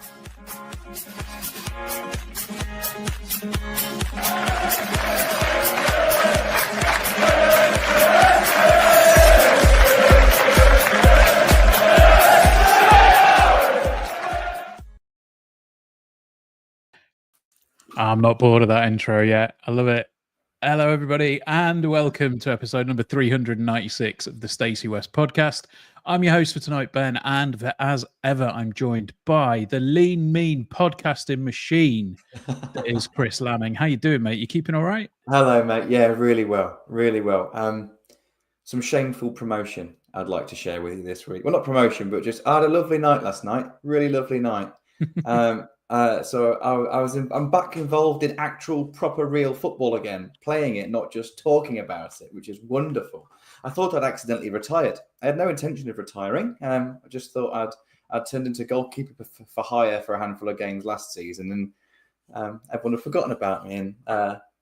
I'm not bored of that intro yet. I love it. Hello, everybody, and welcome to episode number 396 of the Stacey West podcast. I'm your host for tonight, Ben, and as ever, I'm joined by the lean, mean podcasting machine that is Chris Lamming. How you doing, mate? You keeping all right? Hello, mate. Yeah, really well. Really well. Some shameful promotion I'd like to share with you this week. Well, not promotion, but just I had a lovely night last night. Really lovely night. So I'm back involved in actual, proper, real football again, playing it, not just talking about it, which is wonderful. I thought I'd accidentally retired. I had no intention of retiring. I just thought I'd turned into goalkeeper for hire for a handful of games last season, and everyone had forgotten about me. And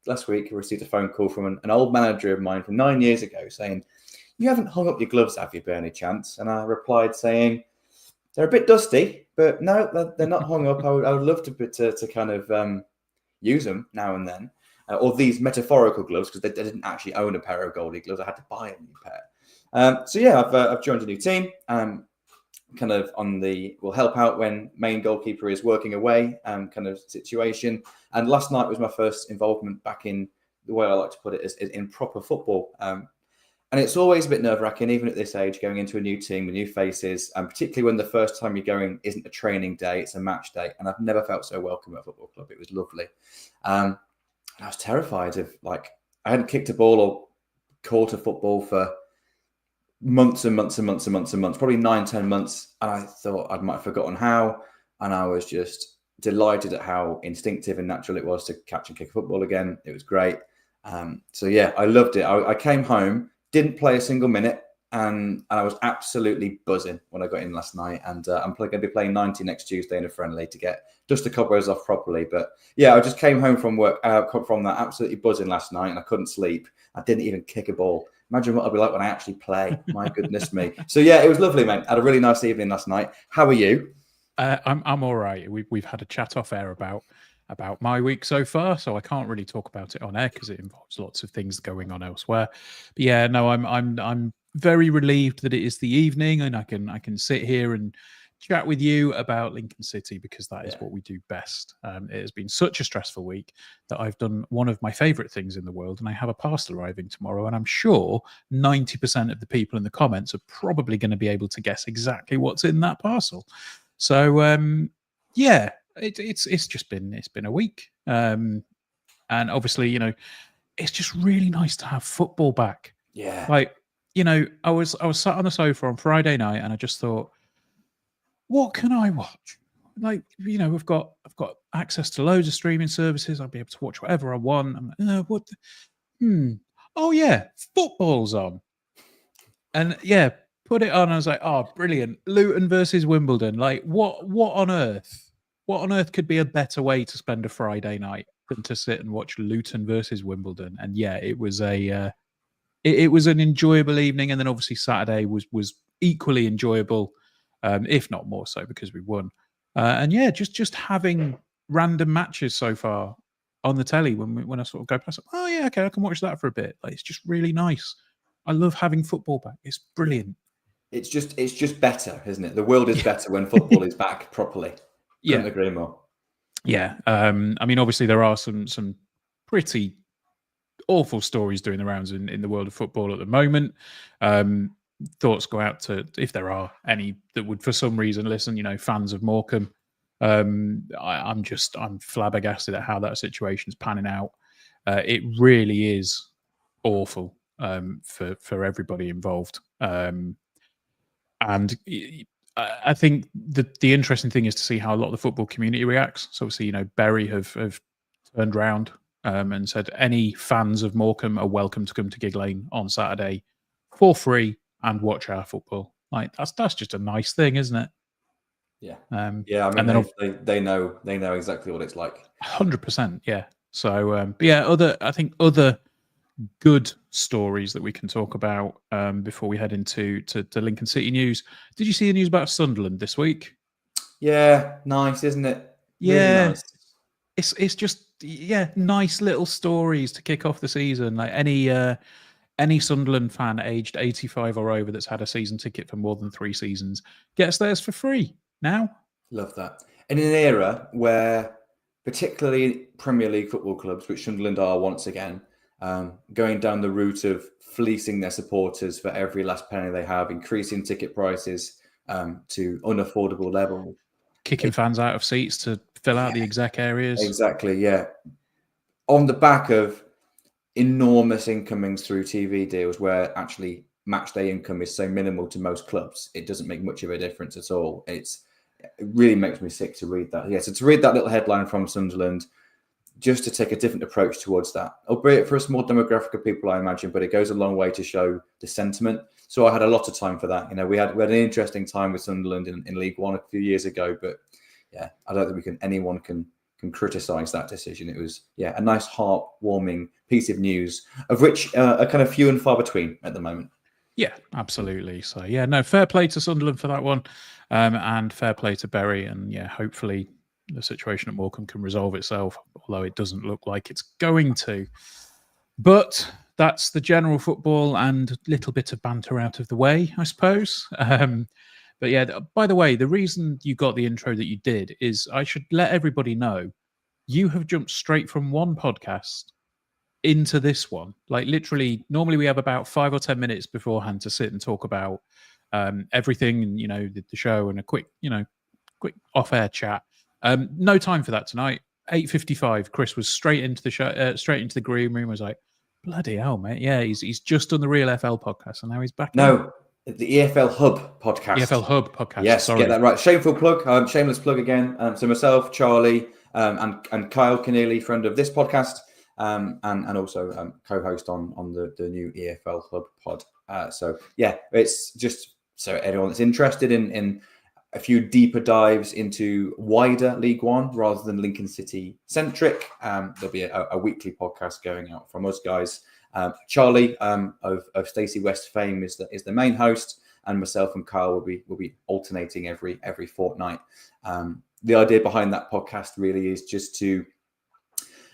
last week, I received a phone call from an old manager of mine from 9 years ago saying, "You haven't hung up your gloves, have you, by any chance?" And I replied saying, "They're a bit dusty, but no, they're not hung up. I would love to kind of use them now and then, or these metaphorical gloves, because they didn't actually own a pair of goalie gloves. I had to buy a new pair. So yeah, I've joined a new team. Kind of will help out when main goalkeeper is working away, kind of situation. And last night was my first involvement back in the way I like to put it is in proper football. And it's always a bit nerve-wracking, even at this age, going into a new team with new faces, and particularly when the first time you're going isn't a training day, it's a match day. And I've never felt so welcome at a football club. It was lovely. And I was terrified of, I hadn't kicked a ball or caught a football for months and months and months and months and months, probably 9-10 months. And I thought I might have forgotten how. And I was just delighted at how instinctive and natural it was to catch and kick a football again. It was great. So yeah, I loved it. I came home, didn't play a single minute, and I was absolutely buzzing when I got in last night. And I'm going to be playing 90 next Tuesday in a friendly to get just the cobwebs off properly. But yeah, I just came home from work, from that absolutely buzzing last night, and I couldn't sleep. I didn't even kick a ball. Imagine what I'll be like when I actually play. My goodness me. So yeah, it was lovely, mate. I had a really nice evening last night. How are you? I'm all right. We've had a chat off air about my week so far, so I can't really talk about it on air because it involves lots of things going on elsewhere. But yeah, no, I'm very relieved that it is the evening and I can sit here and chat with you about Lincoln City, because that is what we do best. It has been such a stressful week that I've done one of my favorite things in the world, and I have a parcel arriving tomorrow, and I'm sure 90% of the people in the comments are probably going to be able to guess exactly what's in that parcel. So yeah, it's just been a week, and obviously, it's just really nice to have football back. Yeah, I was sat on the sofa on Friday night, and I just thought, what can I watch? I've got access to loads of streaming services. I'll be able to watch whatever I want. I'm like, oh yeah, football's on, and yeah, put it on. I was like, oh, brilliant! Luton versus Wimbledon. Like, what on earth? What on earth could be a better way to spend a Friday night than to sit and watch Luton versus Wimbledon? And yeah, it was it was an enjoyable evening. And then obviously Saturday was equally enjoyable, if not more so, because we won. And yeah, just having random matches so far on the telly when I sort of go past, oh yeah, okay, I can watch that for a bit. Like, it's just really nice. I love having football back. It's brilliant. It's just better, isn't it? The world is better when football is back properly. Couldn't agree more. Yeah. I mean, obviously there are some pretty awful stories doing the rounds in the world of football at the moment. Thoughts go out to, if there are any that would for some reason listen, fans of Morecambe. I'm flabbergasted at how that situation's panning out. It really is awful for everybody involved. And I think the interesting thing is to see how a lot of the football community reacts. So obviously, Bury have turned round and said any fans of Morecambe are welcome to come to Gig Lane on Saturday for free and watch our football. Like, that's just a nice thing, isn't it? Yeah. I mean, they know exactly what it's like. 100%. Yeah. So I think other good stories that we can talk about before we head into Lincoln City news. Did you see the news about Sunderland this week? Yeah, nice, isn't it? Really Yeah, nice. it's just nice little stories to kick off the season. Like any Sunderland fan aged 85 or over that's had a season ticket for more than 3 seasons gets theirs for free now. Love that. And in an era where, particularly Premier League football clubs, which Sunderland are once again, going down the route of fleecing their supporters for every last penny they have, increasing ticket prices to unaffordable levels. Kicking fans out of seats to fill out the exec areas. Exactly, yeah. On the back of enormous incomings through TV deals where actually match day income is so minimal to most clubs, it doesn't make much of a difference at all. It really makes me sick to read that. Yeah, so to read that little headline from Sunderland, just to take a different approach towards that, albeit for a small demographic of people, I imagine, but it goes a long way to show the sentiment. So I had a lot of time for that. You know, we had an interesting time with Sunderland in League One a few years ago, but yeah, I don't think anyone can criticise that decision. It was a nice, heartwarming piece of news, of which are kind of few and far between at the moment. Yeah, absolutely. So fair play to Sunderland for that one, and fair play to Bury, and hopefully the situation at Morecambe can resolve itself, although it doesn't look like it's going to. But that's the general football and a little bit of banter out of the way, I suppose. But yeah, by the way, the reason you got the intro that you did is I should let everybody know you have jumped straight from one podcast into this one. Like literally, normally we have about 5 or 10 minutes beforehand to sit and talk about everything, and the show and a quick off-air chat. No time for that tonight. 8:55. Chris was straight into the show, straight into the green room. Was like, bloody hell, mate! Yeah, he's just done the Real FL podcast, and now he's back. No, the EFL Hub podcast. EFL Hub podcast. Yes, sorry. Get that right. Shameful plug. Shameless plug again. So myself, Charlie, and Kyle Keneally, friend of this podcast, and also co-host on the new EFL Hub pod. So it's just so anyone that's interested in a few deeper dives into wider League One rather than Lincoln City centric. There'll be a weekly podcast going out from us guys. Charlie of Stacey West fame is the main host, and myself and Kyle will be alternating every fortnight. The idea behind that podcast really is just to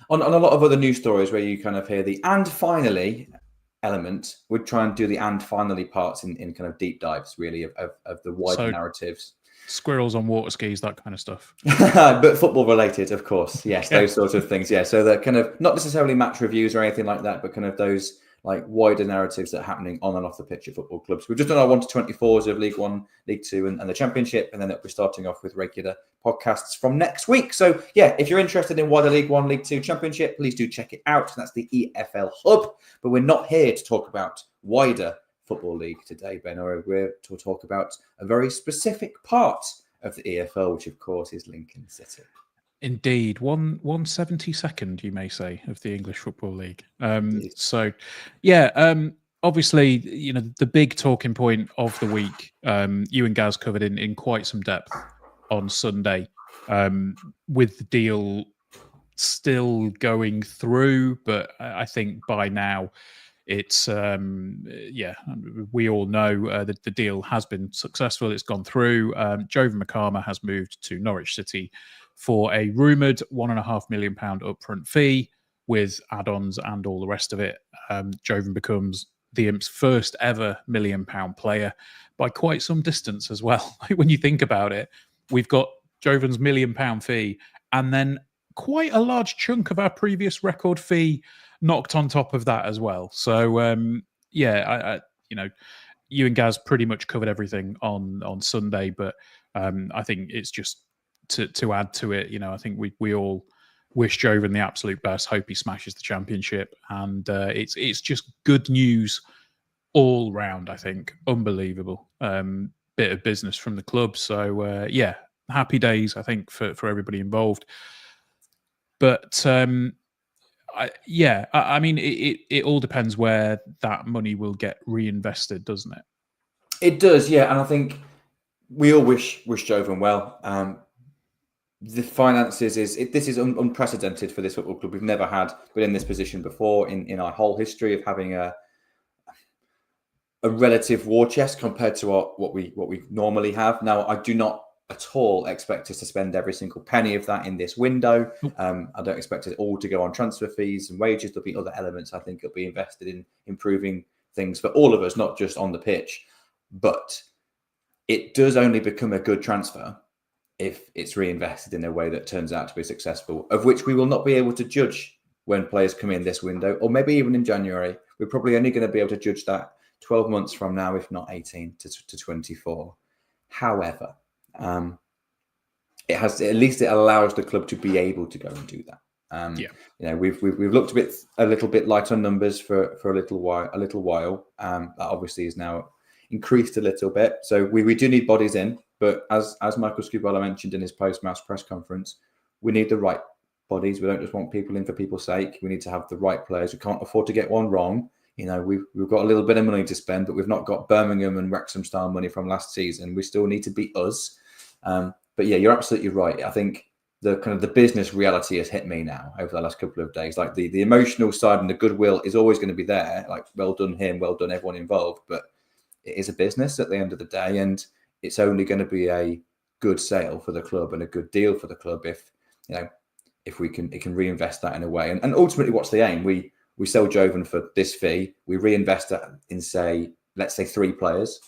on a lot of other news stories where you kind of hear the "and finally" element, we'd try and do the "and finally" parts in kind of deep dives really of the wider narratives. Squirrels on water skis, that kind of stuff. But football related, of course. Yes, those sorts of things. Yeah, so they're kind of not necessarily match reviews or anything like that, but kind of those like wider narratives that are happening on and off the pitch at football clubs. We've just done our 1 to 24s of League One, League Two, and the Championship, and then we're starting off with regular podcasts from next week. So if you're interested in wider League One, League Two, Championship, please do check it out. That's the EFL Hub. But we're not here to talk about wider Football League today, Ben. We're to talk about a very specific part of the EFL, which of course is Lincoln City. Indeed, 1/72, you may say, of the English Football League. Obviously, the big talking point of the week, you and Gaz covered in quite some depth on Sunday, with the deal still going through, but I think by now it's we all know that the deal has been successful. It's gone through. Jovon Makama has moved to Norwich City for a rumoured £1.5 million upfront fee with add-ons and all the rest of it. Jovon becomes the Imps' first ever £1 million player by quite some distance as well. When you think about it, we've got Jovon's £1 million fee and then quite a large chunk of our previous record fee knocked on top of that as well. So you and Gaz pretty much covered everything on Sunday, but I think it's just to add to it. I think we all wish Jovon the absolute best. Hope he smashes the Championship, and it's just good news all round. I think unbelievable bit of business from the club. So happy days, I think, for everybody involved. But I mean, it all depends where that money will get reinvested, doesn't it? It does, yeah. And I think we all wish Jovon well. The finances this is unprecedented for this football club. We've never been in this position before in our whole history of having a relative war chest compared to what we normally have. Now, I do not at all expect us to spend every single penny of that in this window. Nope. I don't expect it all to go on transfer fees and wages. There'll be other elements I think it'll be invested in improving things for all of us, not just on the pitch. But it does only become a good transfer if it's reinvested in a way that turns out to be successful, of which we will not be able to judge when players come in this window, or maybe even in January. We're probably only going to be able to judge that 12 months from now, if not 18 to 24. However, it has, at least it allows the club to be able to go and do that. You know, we've looked a little bit light on numbers for a little while. That obviously is now increased a little bit. So we do need bodies in, but as Michael Scubala mentioned in his post-match press conference, we need the right bodies. We don't just want people in for people's sake. We need to have the right players. We can't afford to get one wrong. You know, we've got a little bit of money to spend, but we've not got Birmingham and Wrexham style money from last season. We still need to be us. But yeah, you're absolutely right. I think the kind of the business reality has hit me now over the last couple of days. Like the emotional side and the goodwill is always going to be there. Like, well done him, well done everyone involved. But it is a business at the end of the day, and it's only going to be a good sale for the club and a good deal for the club if, you know, if it can reinvest that in a way. And ultimately, what's the aim? We sell Jovon for this fee. We reinvest that in, let's say 3 players.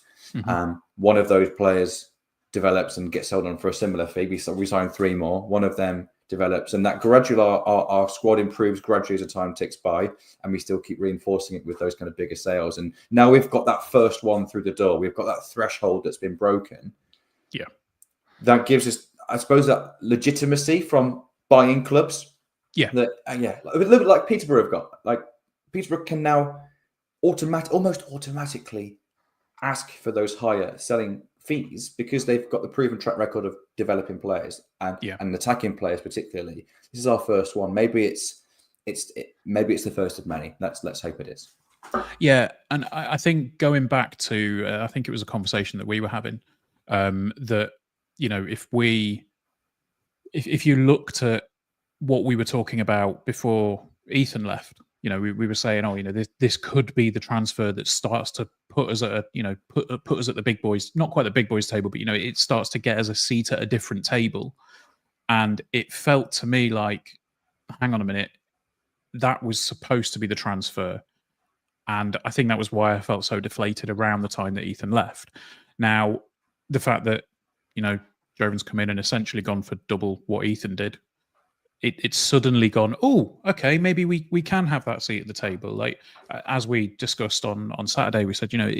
One of those players develops and gets sold on for a similar fee. We sign 3 more. One of them develops, and that gradually our squad improves gradually as the time ticks by, and we still keep reinforcing it with those kind of bigger sales. And now we've got that first one through the door. We've got that threshold that's been broken. Yeah, that gives us, I suppose, that legitimacy from buying clubs. Yeah, that a little bit like Peterborough have got. Like Peterborough can now almost automatically ask for those higher selling fees because they've got the proven track record of developing players and attacking players particularly. This is our first one. Maybe it's the first of many. Let's hope it is. Yeah, and I think going back to I think it was a conversation that we were having that, you know, if you looked at what we were talking about before Ethan left, you know, we were saying, oh, you know, this could be the transfer that starts to put us at a, you know, put us at the big boys, not quite the big boys table, but, you know, it starts to get us a seat at a different table. And it felt to me like, hang on a minute, that was supposed to be the transfer. And I think that was why I felt so deflated around the time that Ethan left. Now, the fact that, you know, Jovon's come in and essentially gone for double what Ethan did, it's suddenly gone, oh, okay, maybe we can have that seat at the table. Like, as we discussed on Saturday, we said, you know,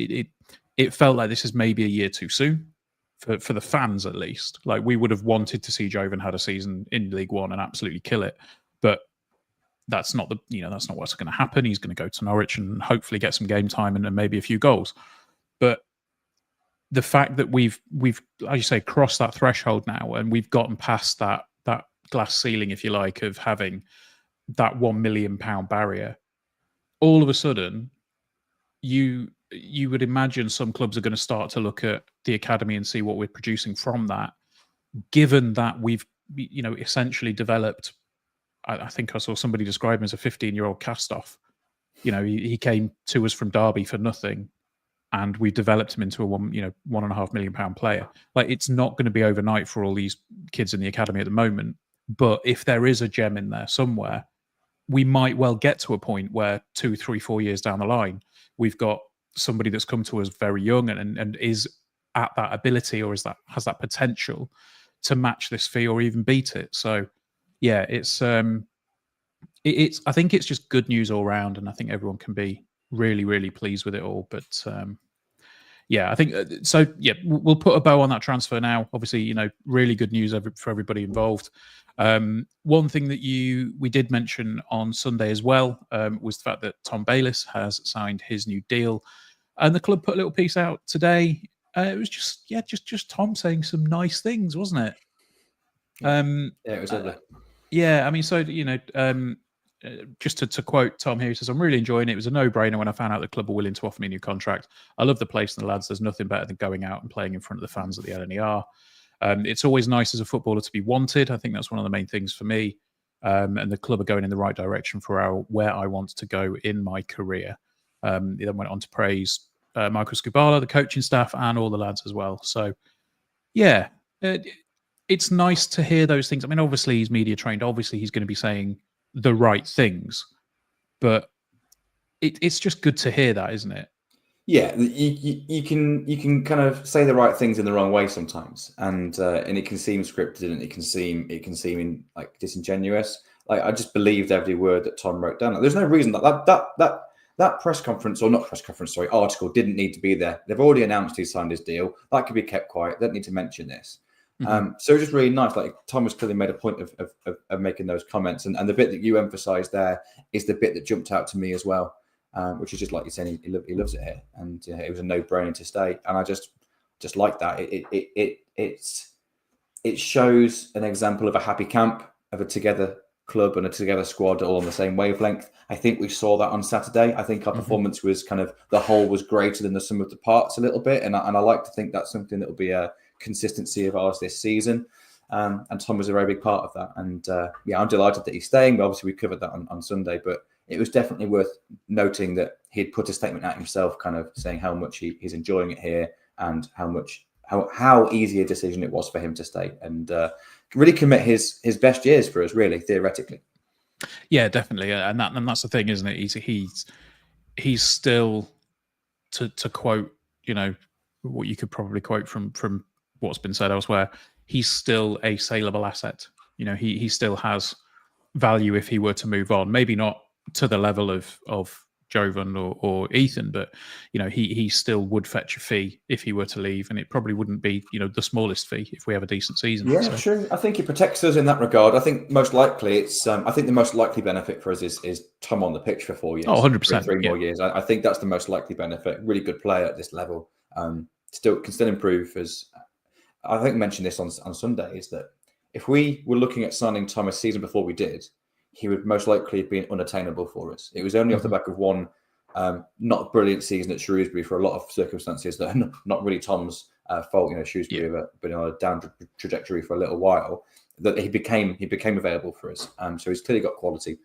it felt like this is maybe a year too soon for the fans, at least. Like, we would have wanted to see Jovon had a season in League One and absolutely kill it. But that's not that's not what's going to happen. He's going to go to Norwich and hopefully get some game time and maybe a few goals. But the fact that we've, as you say, crossed that threshold now, and we've gotten past that glass ceiling, if you like, of having that £1 million barrier, all of a sudden, you would imagine some clubs are going to start to look at the academy and see what we're producing from that, given that we've, you know, essentially developed, I think I saw somebody describe him as a 15-year-old cast-off. You know, he came to us from Derby for nothing, and we developed him into a £1.5 million player. Like, it's not going to be overnight for all these kids in the academy at the moment. But if there is a gem in there somewhere, we might well get to a point where 2, 3, 4 years down the line, we've got somebody that's come to us very young and is at that ability, or has that potential to match this fee or even beat it. So, yeah, it's I think it's just good news all round, and I think everyone can be really, really pleased with it all. But yeah, I think so. Yeah, we'll put a bow on that transfer now. Obviously, you know, really good news for everybody involved. One thing that we did mention on Sunday as well was the fact that Tom Bayliss has signed his new deal, and the club put a little piece out today. It was just Tom saying some nice things, wasn't it? Yeah, it was lovely. Yeah, I mean, so, you know, just to quote Tom here, he says, I'm really enjoying it. It was a no-brainer when I found out the club were willing to offer me a new contract. I love the place and the lads. There's nothing better than going out and playing in front of the fans at the LNER. It's always nice as a footballer to be wanted. I think that's one of the main things for me. And the club are going in the right direction for where I want to go in my career. He then went on to praise Michael Scubala, the coaching staff, and all the lads as well. So, yeah, it's nice to hear those things. I mean, obviously he's media trained. Obviously he's going to be saying the right things, but it's just good to hear that, isn't it? Yeah, you can kind of say the right things in the wrong way sometimes, and it can seem scripted, and it can seem in like disingenuous. Like, I just believed every word that Tom wrote down. Like, there's no reason that press conference, or not press conference, sorry, article didn't need to be there. They've already announced he signed his deal. That could be kept quiet. They don't need to mention this. So it was just really nice. Like, Tom has clearly made a point of making those comments, and the bit that you emphasised there is the bit that jumped out to me as well. Which is just like you're saying, he loves it here, and it was a no-brainer to stay. And I just like that. It shows an example of a happy camp, of a together club and a together squad, all on the same wavelength. I think we saw that on Saturday. I think our performance was kind of, the whole was greater than the sum of the parts a little bit, and I like to think that's something that will be a consistency of ours this season. And Tom was a very big part of that. And I'm delighted that he's staying. Obviously, we covered that on Sunday, but it was definitely worth noting that he'd put a statement out himself, kind of saying how much he's enjoying it here, and how easy a decision it was for him to stay, and really commit his best years for us, really, theoretically. Yeah, definitely, and that's the thing, isn't it? He's still, to quote, what you could probably quote from what's been said elsewhere. He's still a saleable asset. He still has value if he were to move on. Maybe not to the level of Jovon or Ethan, but he still would fetch a fee if he were to leave, and it probably wouldn't be the smallest fee if we have a decent season. Yeah, true. I think he protects us in that regard. I think most likely I think the most likely benefit for us is Tom on the pitch for 4 years. 100%. Three more years. I think that's the most likely benefit. Really good player at this level. Can still improve. As I think I mentioned this on Sunday, is that if we were looking at signing Tom a season before we did, he would most likely have been unattainable for us. It was only off the back of one not brilliant season at Shrewsbury for a lot of circumstances that are not really Tom's fault. Shrewsbury have been on a down trajectory for a little while, that he became available for us. So he's clearly got quality.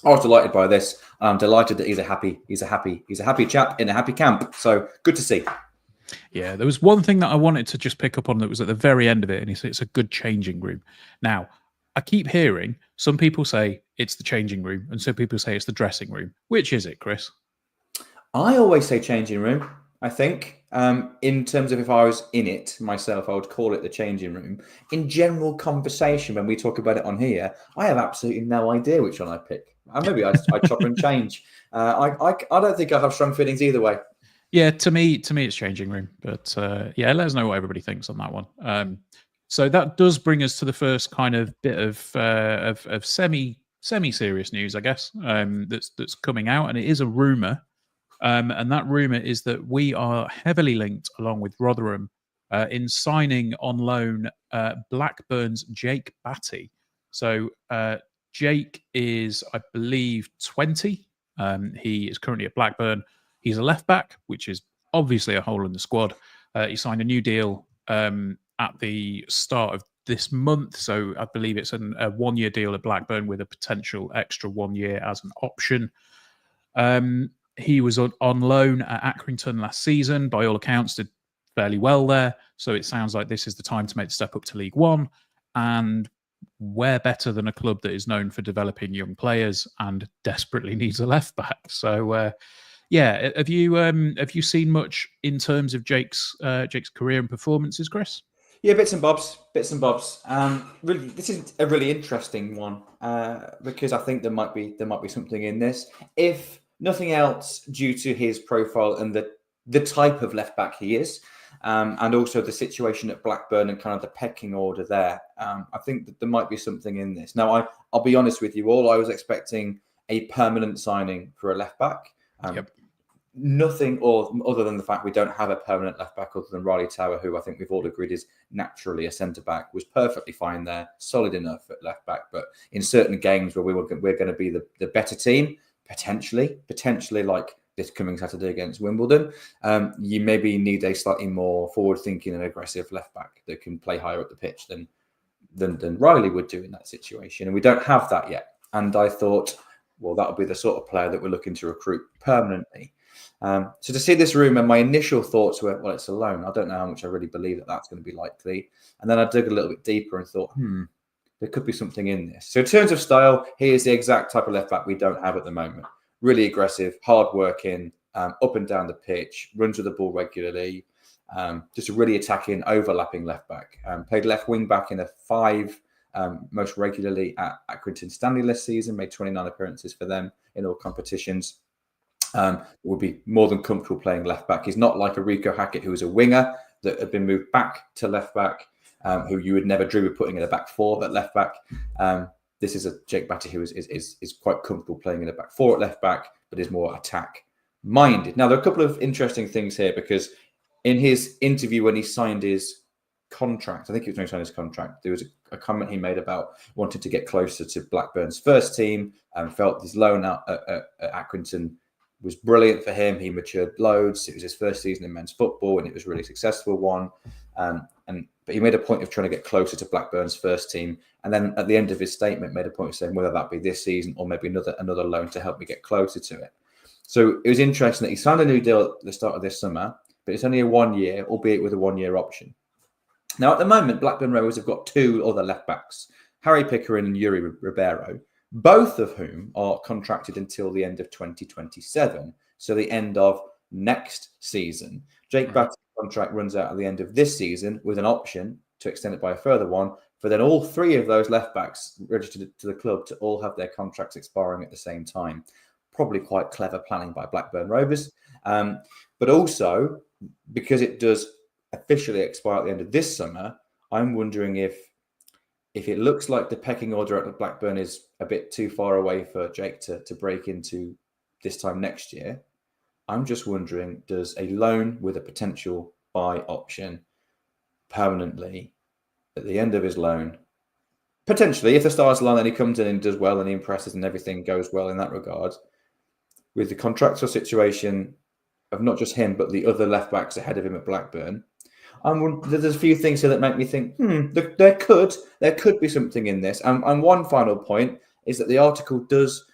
I was delighted by this. I'm delighted that he's a happy chap in a happy camp. So good to see. Yeah, there was one thing that I wanted to just pick up on that was at the very end of it, and it's a good changing room. Now, I keep hearing some people say it's the changing room, and some people say it's the dressing room. Which is it, Chris? I always say changing room. I think in terms of if I was in it myself, I would call it the changing room. In general conversation, when we talk about it on here, I have absolutely no idea which one I pick. Maybe I chop and change. I don't think I have strong feelings either way. Yeah, to me, it's changing room. But let us know what everybody thinks on that one. So that does bring us to the first kind of bit of semi-serious news, I guess, that's coming out, and it is a rumor. And that rumor is that we are heavily linked, along with Rotherham, in signing on loan Blackburn's Jake Batty. So Jake is, I believe, 20. He is currently at Blackburn. He's a left back, which is obviously a hole in the squad. He signed a new deal at the start of this month. So I believe it's a 1-year deal at Blackburn with a potential extra 1 year as an option. He was on loan at Accrington last season. By all accounts, did fairly well there. So it sounds like this is the time to make the step up to League One. And where better than a club that is known for developing young players and desperately needs a left back? So have you seen much in terms of Jake's career and performances, Chris? Yeah, bits and bobs. Really, this is a really interesting one because I think there might be something in this. If nothing else, due to his profile and the type of left back he is, and also the situation at Blackburn and kind of the pecking order there. I think that there might be something in this. Now, I'll be honest with you all. I was expecting a permanent signing for a left back. Nothing other than the fact we don't have a permanent left back other than Riley Tower, who I think we've all agreed is naturally a centre back, was perfectly fine there, solid enough at left back. But in certain games where we're going to be the better team, potentially like this coming Saturday against Wimbledon, you maybe need a slightly more forward-thinking and aggressive left back that can play higher up the pitch than Riley would do in that situation. And we don't have that yet. And I thought, well, that would be the sort of player that we're looking to recruit permanently. So to see this rumour, my initial thoughts were, well, it's a loan. I don't know how much I really believe that that's going to be likely. And then I dug a little bit deeper and thought, there could be something in this. So in terms of style, he is the exact type of left back we don't have at the moment. Really aggressive, hard-working, up and down the pitch, runs with the ball regularly, just a really attacking, overlapping left back. Played left wing back in a 5 most regularly at Accrington Stanley this season, made 29 appearances for them in all competitions. Would be more than comfortable playing left back. He's not like a Rico Hackett, who is a winger that had been moved back to left back, who you would never dream of putting in a back 4 at left back. This is a Jake Batty who is quite comfortable playing in a back 4 at left back, but is more attack minded. Now, there are a couple of interesting things here, because in his interview when he signed his contract, I think it was when he signed his contract, there was a comment he made about wanting to get closer to Blackburn's first team, and felt his loan out at Accrington was brilliant for him. He matured loads. It was his first season in men's football, and it was a really successful one. But he made a point of trying to get closer to Blackburn's first team. And then at the end of his statement, made a point of saying whether that be this season or maybe another loan to help me get closer to it. So it was interesting that he signed a new deal at the start of this summer, but it's only a 1 year, albeit with a 1 year option. Now, at the moment, Blackburn Rovers have got 2 other left backs, Harry Pickering and Yuri Ribeiro, both of whom are contracted until the end of 2027, so the end of next season. Jake Batty's contract runs out at the end of this season with an option to extend it by a further one, for then all 3 of those left backs registered to the club to all have their contracts expiring at the same time. Probably quite clever planning by Blackburn Rovers. But also, because it does officially expire at the end of this summer, I'm wondering if it looks like the pecking order at Blackburn is a bit too far away for Jake to break into this time next year, I'm just wondering, does a loan with a potential buy option permanently at the end of his loan, potentially, if the stars align, then he comes in and does well and he impresses and everything goes well in that regard, with the contractual situation of not just him, but the other left backs ahead of him at Blackburn, there's a few things here that make me think, there could be something in this. And one final point is that the article does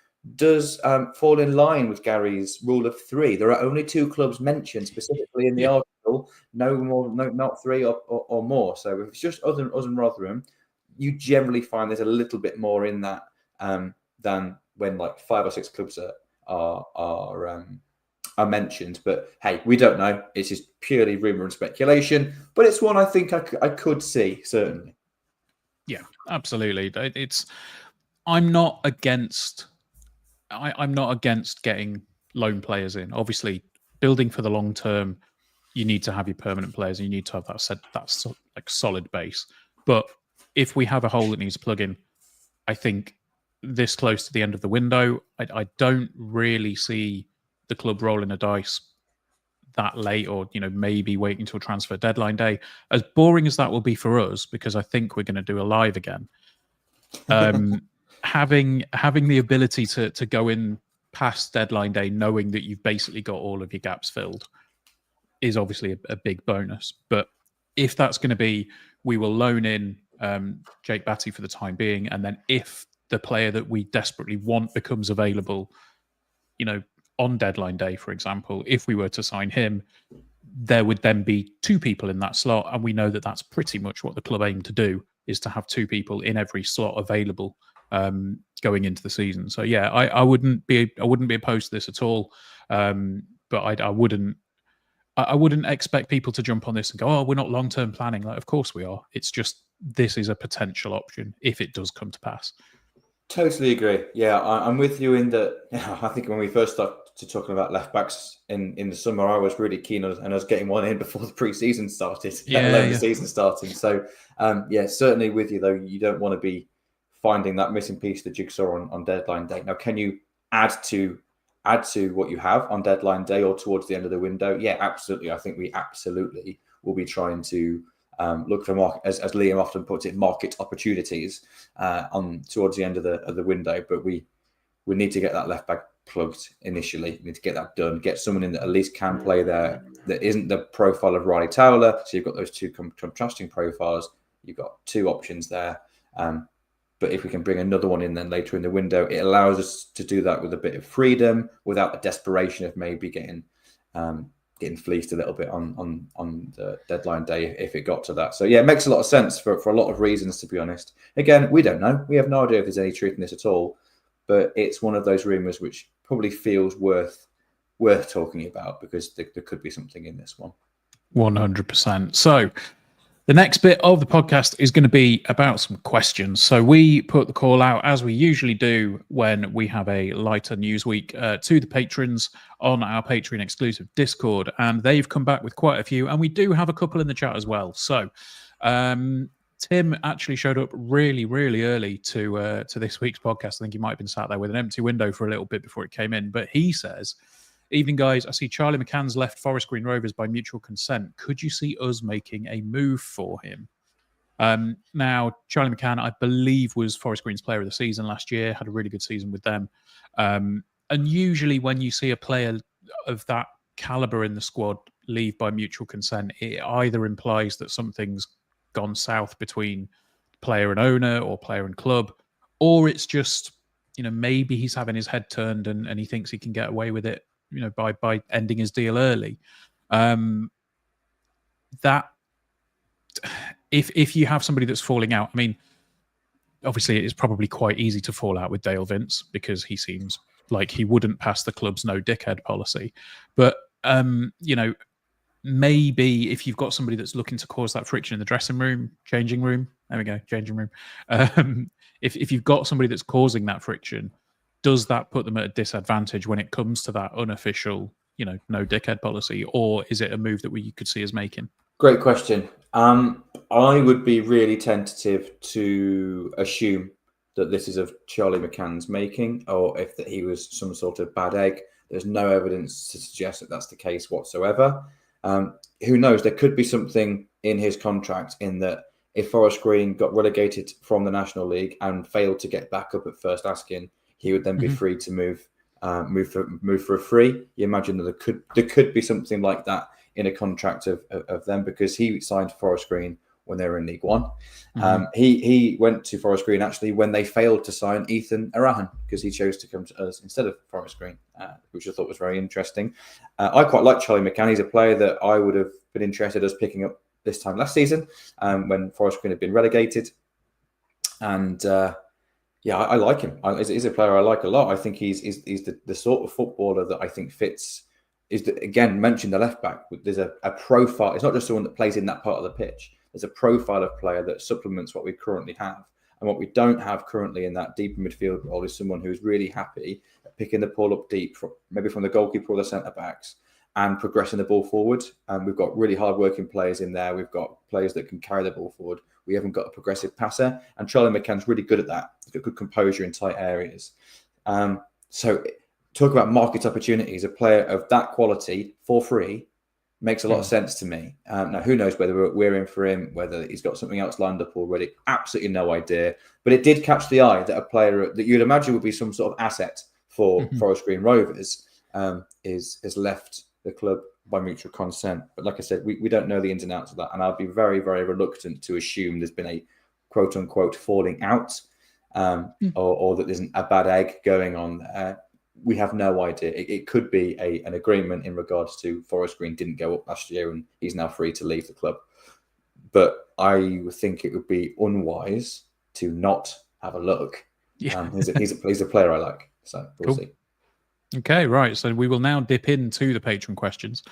fall in line with Gary's rule of 3. There are only 2 clubs mentioned specifically in the article, no more, not 3 or more. So if it's just us and Rotherham, you generally find there's a little bit more in that than when like 5 or 6 clubs are mentioned. But hey, we don't know. It's just purely rumor and speculation, but it's one I think I could see, certainly. Yeah, absolutely. I'm not against getting loan players in. Obviously, building for the long term, you need to have your permanent players and you need to have that like solid base. But if we have a hole that needs a plug in, I think this close to the end of the window, I don't really see the club rolling a dice that late, or maybe waiting until transfer deadline day. As boring as that will be for us, because I think we're going to do a live again. Having the ability to go in past deadline day, knowing that you've basically got all of your gaps filled, is obviously a big bonus. But if that's going to be, we will loan in Jake Batty for the time being, and then if the player that we desperately want becomes available, on deadline day, for example, if we were to sign him, there would then be 2 people in that slot, and we know that that's pretty much what the club aim to do, is to have 2 people in every slot available going into the season. So yeah, I wouldn't be opposed to this at all, but I wouldn't expect people to jump on this and go, oh, we're not long-term planning. Like, of course we are. It's just, this is a potential option if it does come to pass. Totally agree. Yeah, I'm with you in that. I think when we first started talking about left backs in the summer, I was really keen on us getting one in before the pre-season started, let alone the season starting. So, certainly with you though. You don't want to be finding that missing piece of the jigsaw on deadline day. Now, can you add to what you have on deadline day or towards the end of the window? Yeah, absolutely. I think we absolutely will be trying to look for market, as Liam often puts it, market opportunities on towards the end of the window. But we need to get that left back plugged initially. We need to get that done. Get someone in that at least can play there, that isn't the profile of Riley Towler. So you've got those 2 contrasting profiles. You've got 2 options there. But But if we can bring another one in then later in the window, it allows us to do that with a bit of freedom without the desperation of maybe getting fleeced a little bit on the deadline day if it got to that. So yeah, it makes a lot of sense for a lot of reasons, to be honest. Again, we don't know. We have no idea if there's any truth in this at all. But it's one of those rumours which probably feels worth talking about, because there could be something in this one. 100%. So the next bit of the podcast is going to be about some questions. So we put the call out, as we usually do when we have a lighter news week, to the patrons on our Patreon exclusive Discord, and they've come back with quite a few, and we do have a couple in the chat as well. So Tim actually showed up really, really early to this week's podcast. I think he might have been sat there with an empty window for a little bit before it came in. But he says, "Evening, guys. I see Charlie McCann's left Forest Green Rovers by mutual consent. Could you see us making a move for him?" Now, Charlie McCann, I believe, was Forest Green's player of the season last year, had a really good season with them. And usually when you see a player of that caliber in the squad leave by mutual consent, it either implies that something's gone south between player and owner or player and club, or it's just, maybe he's having his head turned and he thinks he can get away with it, by ending his deal early. That if you have somebody that's falling out, I mean, obviously it is probably quite easy to fall out with Dale Vince because he seems like he wouldn't pass the club's no dickhead policy. But maybe if you've got somebody that's looking to cause that friction in the changing room, if you've got somebody that's causing that friction, does that put them at a disadvantage when it comes to that unofficial, no dickhead policy, or is it a move that you could see us making? Great question. I would be really tentative to assume that this is of Charlie McCann's making, or if that he was some sort of bad egg. There's no evidence to suggest that that's the case whatsoever. Who knows? There could be something in his contract in that if Forest Green got relegated from the National League and failed to get back up at first asking, he would then be free to move for a free. You imagine that there could be something like that in a contract of them, because he signed Forest Green when they were in League One. He went to Forest Green actually when they failed to sign Ethan Arahan, because he chose to come to us instead of Forest Green, which I thought was very interesting. I quite like Charlie McCann. He's a player that I would have been interested in us picking up this time last season, when Forest Green had been relegated. And I like him. He's a player I like a lot. I think he's the sort of footballer that I think fits. Again, mentioned the left back. There's a profile. It's not just someone that plays in that part of the pitch. There's a profile of player that supplements what we currently have. And what we don't have currently in that deep midfield role is someone who's really happy at picking the ball up deep, maybe from the goalkeeper or the centre-backs, and progressing the ball forward. And we've got really hard-working players in there. We've got players that can carry the ball forward. We haven't got a progressive passer. And Charlie McCann's really good at that. He's got good composure in tight areas. So talk about market opportunities. A player of that quality for free makes a lot of sense to me. Now, who knows whether we're in for him, whether he's got something else lined up already. Absolutely no idea. But it did catch the eye that a player that you'd imagine would be some sort of asset for Forest Green Rovers is left the club by mutual consent. But like I said, we don't know the ins and outs of that. And I'd be very, very reluctant to assume there's been a quote unquote falling out or that there's a bad egg going on there. We have no idea. It could be an agreement in regards to Forest Green didn't go up last year and he's now free to leave the club. But I would think it would be unwise to not have a look. Yeah. He's a player I like. So we'll see. Okay, right. So we will now dip into the patron questions.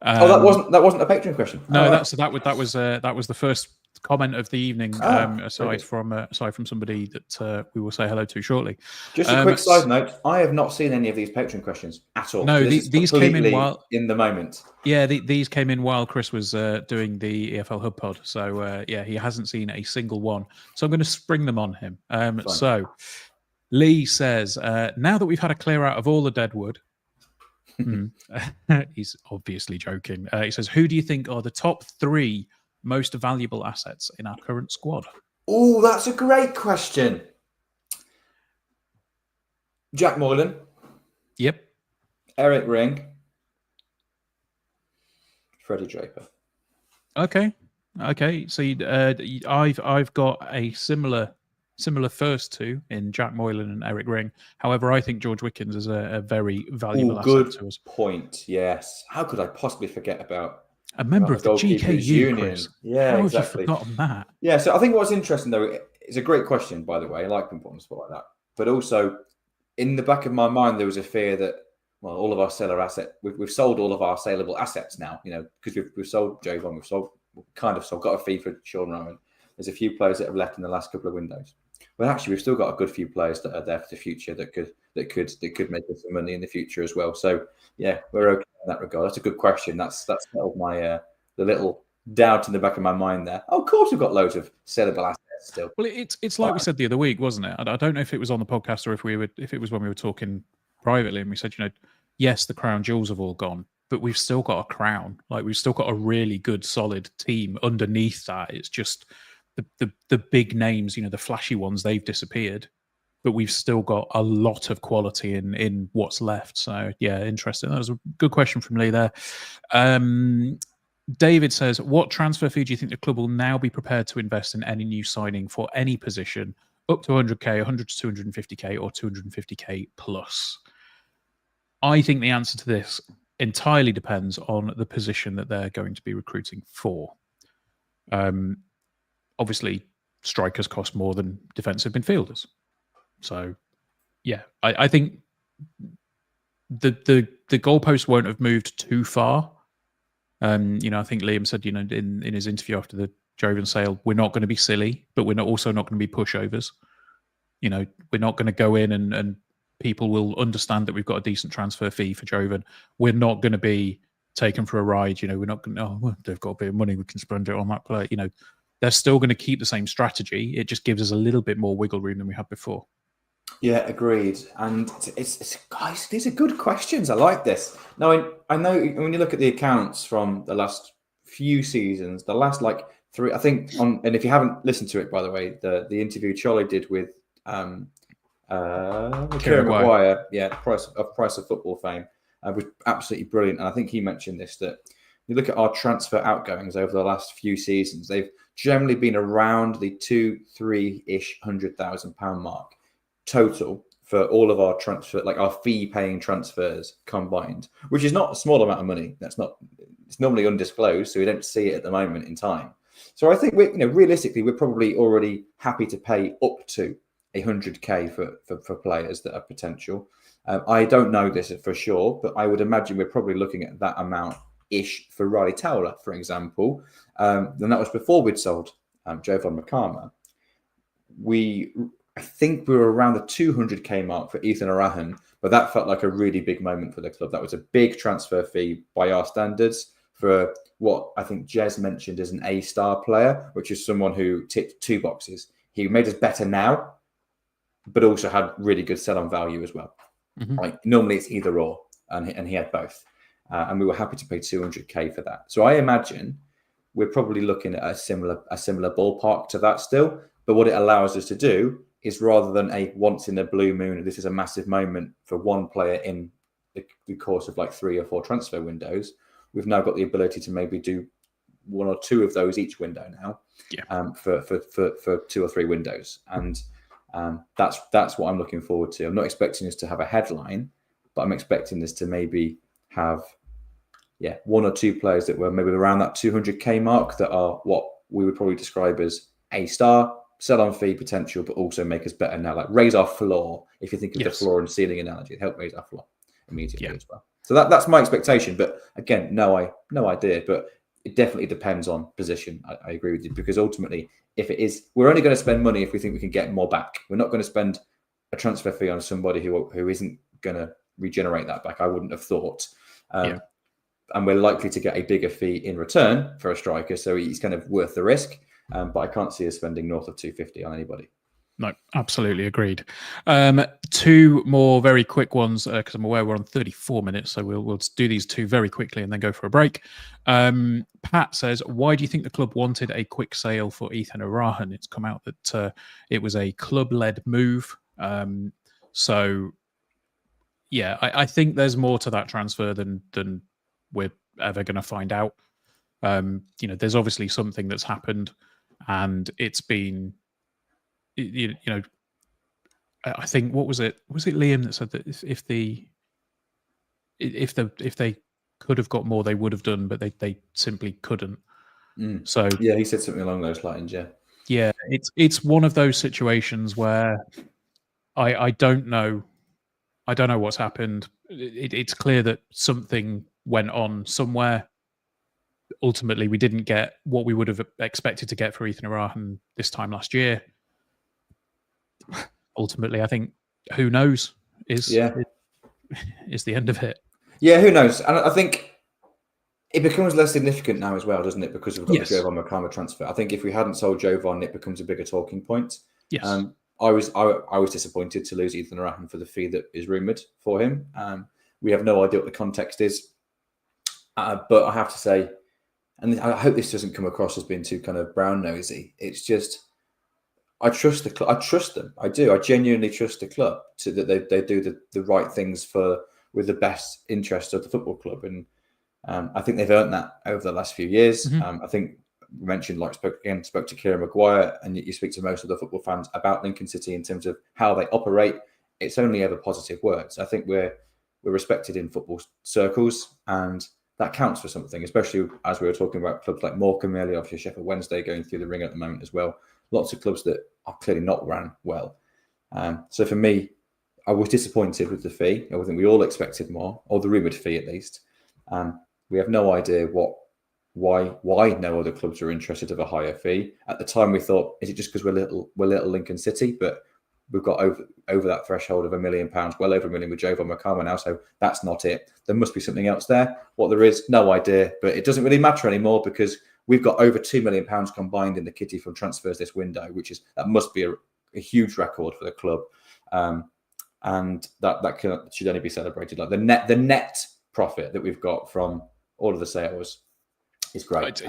That wasn't a patron question. No, that was the first comment of the evening. Aside from somebody that we will say hello to shortly. Just a quick side note: I have not seen any of these patron questions at all. No, so these came in while in the moment. Yeah, these came in while Chris was doing the EFL Hub pod. So he hasn't seen a single one. So I'm going to spring them on him. So Lee says, now that we've had a clear out of all the dead wood, he's obviously joking. He says, who do you think are the top 3 most valuable assets in our current squad? Oh, that's a great question. Jack Moylan. Yep. Eric Ring. Freddie Draper. Okay. So I've got a similar similar first two in Jack Moylan and Eric Ring. However, I think George Wickens is a very valuable asset to us. Point. Yes. How could I possibly forget about A member of the Goalkeepers GKU, Union? Chris. Yeah, How exactly. have you forgotten that? Yeah, so I think what's interesting, though, it's a great question, by the way. I like being put on the spot like that. But also, in the back of my mind, there was a fear that, well, all of our seller asset, we've sold all of our saleable assets now, because we've sold Jovon, got a fee for Sean Rowan. There's a few players that have left in the last couple of windows. Well, actually, we've still got a good few players that are there for the future that could make us some money in the future as well. So yeah, we're okay in that regard. That's a good question. That's my the little doubt in the back of my mind there. Oh, of course, we've got loads of sellable assets still. Well, it's like we said the other week, wasn't it? I don't know if it was on the podcast or if it was when we were talking privately, and we said, yes, the crown jewels have all gone, but we've still got a crown. Like, we've still got a really good, solid team underneath that. It's just the big names, the flashy ones, they've disappeared, but we've still got a lot of quality in what's left. So yeah, interesting. That was a good question from Lee there. David says, what transfer fee do you think the club will now be prepared to invest in any new signing for any position, up to 100k, 100 to 250k, or 250k plus? I think the answer to this entirely depends on the position that they're going to be recruiting for. Obviously, strikers cost more than defensive midfielders. So, yeah, I think the goalpost won't have moved too far. I think Liam said, in his interview after the Jovon sale, we're not going to be silly, but we're also not going to be pushovers. We're not going to go in and people will understand that we've got a decent transfer fee for Jovon. We're not going to be taken for a ride. We're not going to, they've got a bit of money, we can spend it on that player. They're still going to keep the same strategy. It just gives us a little bit more wiggle room than we had before. Yeah, agreed. And it's guys, these are good questions. I like this. Now, I know when you look at the accounts from the last few seasons, the last three, I think, and if you haven't listened to it, by the way, the interview Charlie did with Kieran Maguire, price of football fame, was absolutely brilliant. And I think he mentioned this, that you look at our transfer outgoings over the last few seasons, they've generally been around the 2-3-ish £100,000 mark total for all of our transfer, our fee-paying transfers combined, which is not a small amount of money. It's normally undisclosed, so we don't see it at the moment in time. So I think realistically, we're probably already happy to pay up to 100k for players that are potential. I don't know this for sure, but I would imagine we're probably looking at that amount-ish for Riley Towler, for example. And that was before we'd sold Jovon Makama. I think we were around the 200k mark for Ethan Arahan, but that felt like a really big moment for the club. That was a big transfer fee by our standards for what I think Jez mentioned as an A-star player, which is someone who ticked two boxes. He made us better now, but also had really good sell-on value as well. Mm-hmm. Normally it's either or, and he had both. And we were happy to pay 200k for that. So I imagine we're probably looking at a similar ballpark to that still. But what it allows us to do is, rather than a once in a blue moon, this is a massive moment for one player in the course of 3 or 4 transfer windows, we've now got the ability to maybe do 1 or 2 of those each window now, for 2 or 3 windows. And that's what I'm looking forward to. I'm not expecting us to have a headline, but I'm expecting us to maybe have 1 or 2 players that were maybe around that 200k mark that are what we would probably describe as A-star, sell-on fee potential, but also make us better now, raise our floor. If you think of the floor and ceiling analogy, help raise our floor immediately as well. So that's my expectation. But again, no idea. But it definitely depends on position. I agree with you, because ultimately, if it is, we're only going to spend money if we think we can get more back. We're not going to spend a transfer fee on somebody who isn't going to regenerate that back. I wouldn't have thought. And we're likely to get a bigger fee in return for a striker, so he's kind of worth the risk. But I can't see us spending north of 250 on anybody. No, absolutely agreed. 2 more very quick ones, because I'm aware we're on 34 minutes, so we'll do these 2 very quickly and then go for a break. Pat says, why do you think the club wanted a quick sale for Ethan Arahan? It's come out that it was a club-led move. So, yeah, I think there's more to that transfer than we're ever going to find out. There's obviously something that's happened, and it's been you know, I think what was it? Was it Liam that said that if they could have got more, they would have done, but they simply couldn't. So yeah, he said something along those lines. Yeah, it's one of those situations where I don't know. I don't know what's happened. It's clear that something went on somewhere. Ultimately, we didn't get what we would have expected to get for Ethan Arahan this time last year. Ultimately, I think who knows is the end of it. Yeah, who knows? And I think it becomes less significant now as well, doesn't it? Because we've got the Jovon Makama transfer. I think if we hadn't sold Jovon, it becomes a bigger talking point. Yes. I was disappointed to lose Ethan Arahan for the fee that is rumoured for him. We have no idea what the context is. But I have to say, and I hope this doesn't come across as being too kind of brown nosy. It's just, I trust the club. I trust them. I do. I genuinely trust the club that they do the right things with the best interest of the football club. And I think they've earned that over the last few years. I think we mentioned, spoke to Kieran Maguire, and you speak to most of the football fans about Lincoln City in terms of how they operate. It's only ever positive words. I think we're respected in football circles, and that counts for something, especially as we were talking about clubs like Morecambe earlier, obviously Sheffield Wednesday going through the ring at the moment as well. Lots of clubs that are clearly not ran well. So for me, I was disappointed with the fee. I think we all expected more, or the rumoured fee at least. We have no idea why no other clubs are interested of a higher fee. At the time, we thought, is it just because we're little Lincoln City? But we've got over that threshold of £1 million, well over £1 million with Jovon Makama now. So that's not it. There must be something else there. What there is, no idea. But it doesn't really matter anymore because we've got over £2 million combined in the kitty from transfers this window, that must be a huge record for the club. And that should only be celebrated. Like the net profit that we've got from all of the sales is great.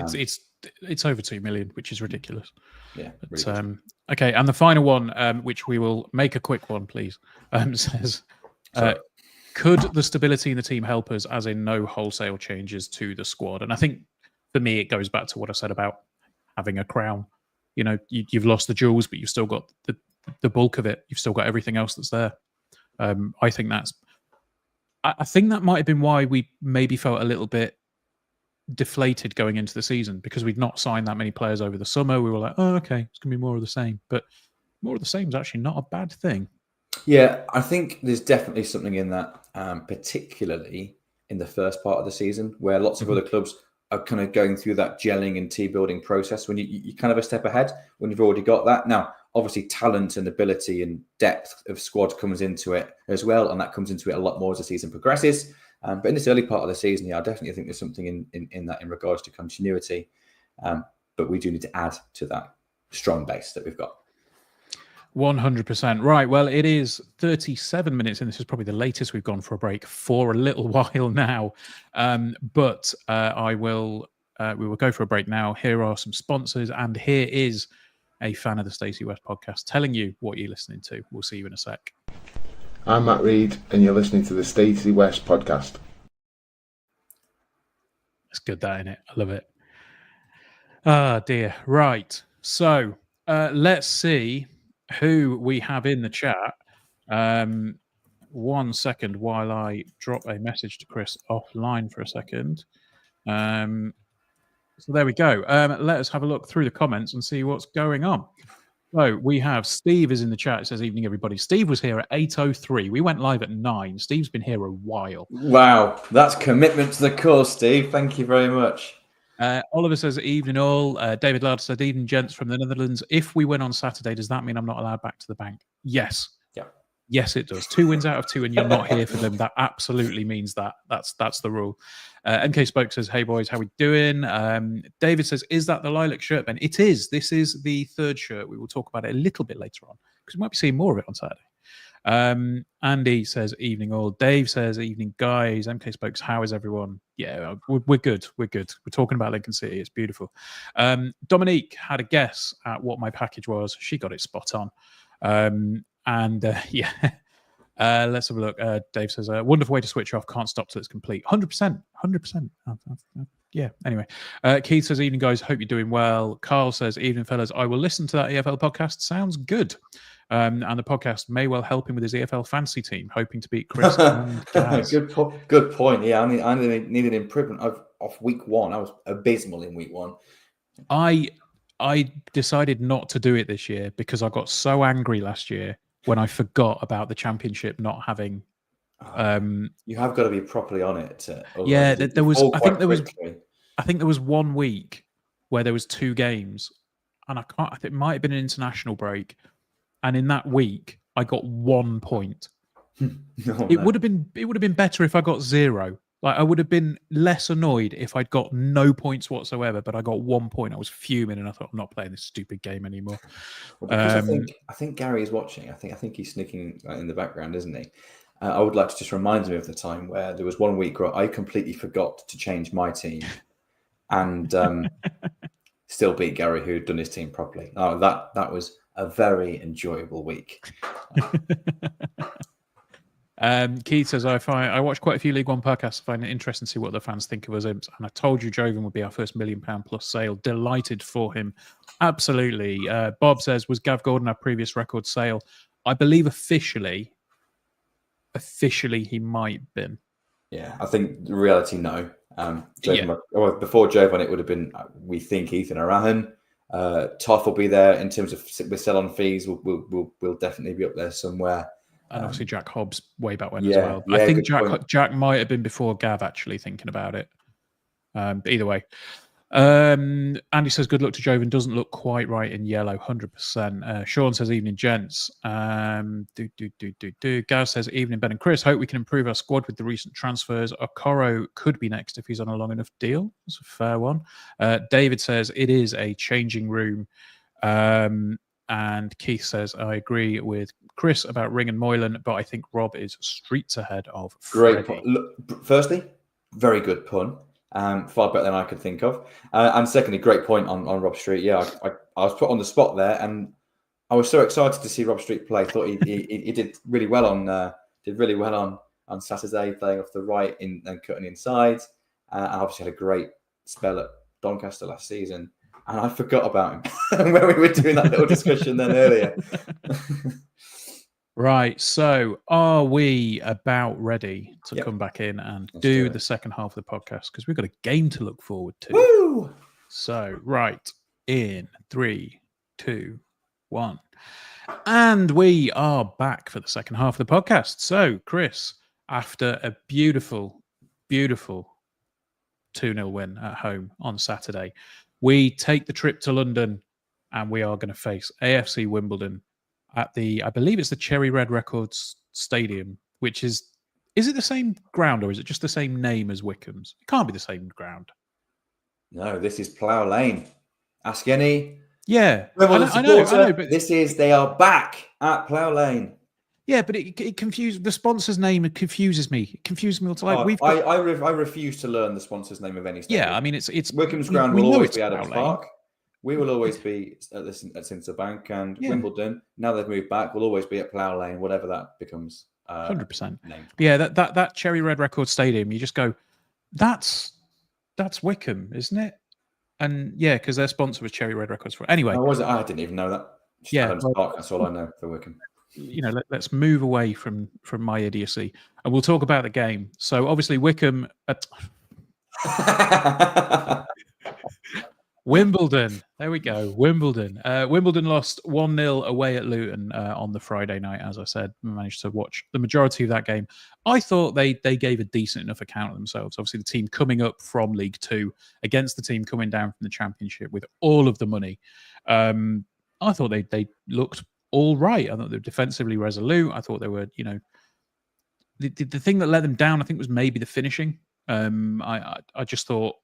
It's over 2 million, which is ridiculous. Yeah. Really okay, and the final one, which we will make a quick one, please, says, could the stability in the team help us, as in no wholesale changes to the squad? And I think for me, it goes back to what I said about having a crown. You know, you've lost the jewels, but you've still got the bulk of it. You've still got everything else that's there. I think that might have been why we maybe felt a little bit deflated going into the season, because we'd not signed that many players over the summer. We were like, oh, okay, it's going to be more of the same. But more of the same is actually not a bad thing. Yeah, I think there's definitely something in that, particularly in the first part of the season, where lots of other clubs are kind of going through that gelling and team building process when you're kind of a step ahead when you've already got that. Now, obviously, talent and ability and depth of squad comes into it as well, and that comes into it a lot more as the season progresses. But in this early part of the season, I definitely think there's something in that in regards to continuity. But we do need to add to that strong base that we've got. 100%. Right. Well, it is 37 minutes, and this is probably the latest we've gone for a break for a little while now. But we will go for a break now. Here are some sponsors, and here is a fan of the Stacey West podcast telling you what you're listening to. We'll see you in a sec. I'm Matt Reed, and you're listening to the Stacey West podcast. It's good, that, isn't it? I love it. Ah, dear. Right. So let's see who we have in the chat. 1 second while I drop a message to Chris offline for a second. So there we go. Let us have a look through the comments and see what's going on. So we have Steve is in the chat. It says, evening, everybody. Steve was here at 8:03. We went live at 9. Steve's been here a while. Wow. That's commitment to the cause, Steve. Thank you very much. Oliver says, evening all. David Ladd said, evening, gents from the Netherlands. If we win on Saturday, does that mean I'm not allowed back to the bank? Yes. Yeah. Yes, it does. 2 wins out of 2 and you're not here for them. That absolutely means that. That's the rule. MK Spoke says, hey, boys, how we doing? David says, is that the lilac shirt, Ben? It is. This is the third shirt. We will talk about it a little bit later on because we might be seeing more of it on Saturday. Andy says, evening all. Dave says, evening, guys. MK Spokes, how is everyone? Yeah, we're good. We're good. We're talking about Lincoln City. It's beautiful. Dominique had a guess at what my package was. She got it spot on. Yeah, let's have a look. Dave says, wonderful way to switch off. Can't stop till it's complete. 100%. 100%. Yeah. Anyway, Keith says, "Evening, guys. Hope you're doing well." Carl says, "Evening, fellas. I will listen to that EFL podcast. Sounds good. And the podcast may well help him with his EFL fantasy team, hoping to beat Chris and Gaz." Good point. Yeah, I need an improvement off week one. I was abysmal in week one. I decided not to do it this year because I got so angry last year when I forgot about the championship not having. You have got to be properly on it. Yeah, there was. I think there was. Quickly. I think there was 1 week where there was 2 games, and I think it might have been an international break. And in that week, I got 1 point. It would have been better if I got 0. Like I would have been less annoyed if I'd got no points whatsoever, but I got 1 point. I was fuming, and I thought, I'm not playing this stupid game anymore. Well, because I think Gary is watching. I think he's sneaking in the background, isn't he? I would like to just remind him of the time where there was 1 week where I completely forgot to change my team, and still beat Gary, who had done his team properly. Oh, that was a very enjoyable week. Keith says, I watch quite a few League One podcasts. I find it interesting to see what the fans think of us Imps. And I told you Jovon would be our first £1 million plus sale. Delighted for him. Absolutely. Bob says, was Gav Gordon our previous record sale? I believe officially he might have been. Yeah, I think the reality, no. Before Jovon, it would have been, we think, Ethan Arahan. Toff will be there in terms of with sell-on fees. We'll definitely be up there somewhere. And obviously Jack Hobbs way back when as well. Yeah, I think Jack might have been before Gav, actually, thinking about it. But either way. Andy says, good luck to Jovon. Doesn't look quite right in yellow, 100%. Sean says, evening, gents. Gav says, evening, Ben and Chris. Hope we can improve our squad with the recent transfers. Okoro could be next if he's on a long enough deal. That's a fair one. David says, it is a changing room. And Keith says, I agree with Chris about Ring and Moylan, but I think Rob is streets ahead of Freddie. Great. Look, firstly, very good pun. Far better than I could think of. And secondly, great point on Rob Street. Yeah, I was put on the spot there, and I was so excited to see Rob Street play. Thought he did really well on Saturday, playing off the right and cutting inside. And obviously had a great spell at Doncaster last season. And I forgot about him when we were doing that little discussion then earlier. Right. So are we about ready to come back in and do the second half of the podcast? Because we've got a game to look forward to. Woo! So, right. In 3, 2, 1. And we are back for the second half of the podcast. So, Chris, after a beautiful, beautiful 2-0 win at home on Saturday, we take the trip to London and we are going to face AFC Wimbledon at I believe it's the Cherry Red Records Stadium, which is it the same ground or is it just the same name as Wycombe's? It can't be the same ground. No, this is Plough Lane. Ask any. Yeah, I know, but they are back at Plough Lane. Yeah, but it confuses the sponsor's name. It confuses me. It confuses me. It's like I refuse to learn the sponsor's name of any stadium. Yeah, I mean it's Wycombe's ground will always be Adams Park. We will always be at Cinta Bank, and Wimbledon. Now they've moved back. Will always be at Plough Lane, whatever that becomes. 100%. Yeah, that Cherry Red Record Stadium. You just go, that's Wycombe, isn't it? And yeah, because their sponsor was Cherry Red Records. Anyway, I didn't even know that. Adams Park. That's all I know for Wycombe. Let's move away from my idiocy, and we'll talk about the game. So obviously Wycombe. Wimbledon. There we go. Wimbledon. Wimbledon lost 1-0 away at Luton on the Friday night, as I said. Managed to watch the majority of that game. I thought they gave a decent enough account of themselves. Obviously, the team coming up from League Two against the team coming down from the Championship with all of the money. I thought they looked all right. I thought they were defensively resolute. I thought they were, the thing that let them down, I think, was maybe the finishing. I just thought,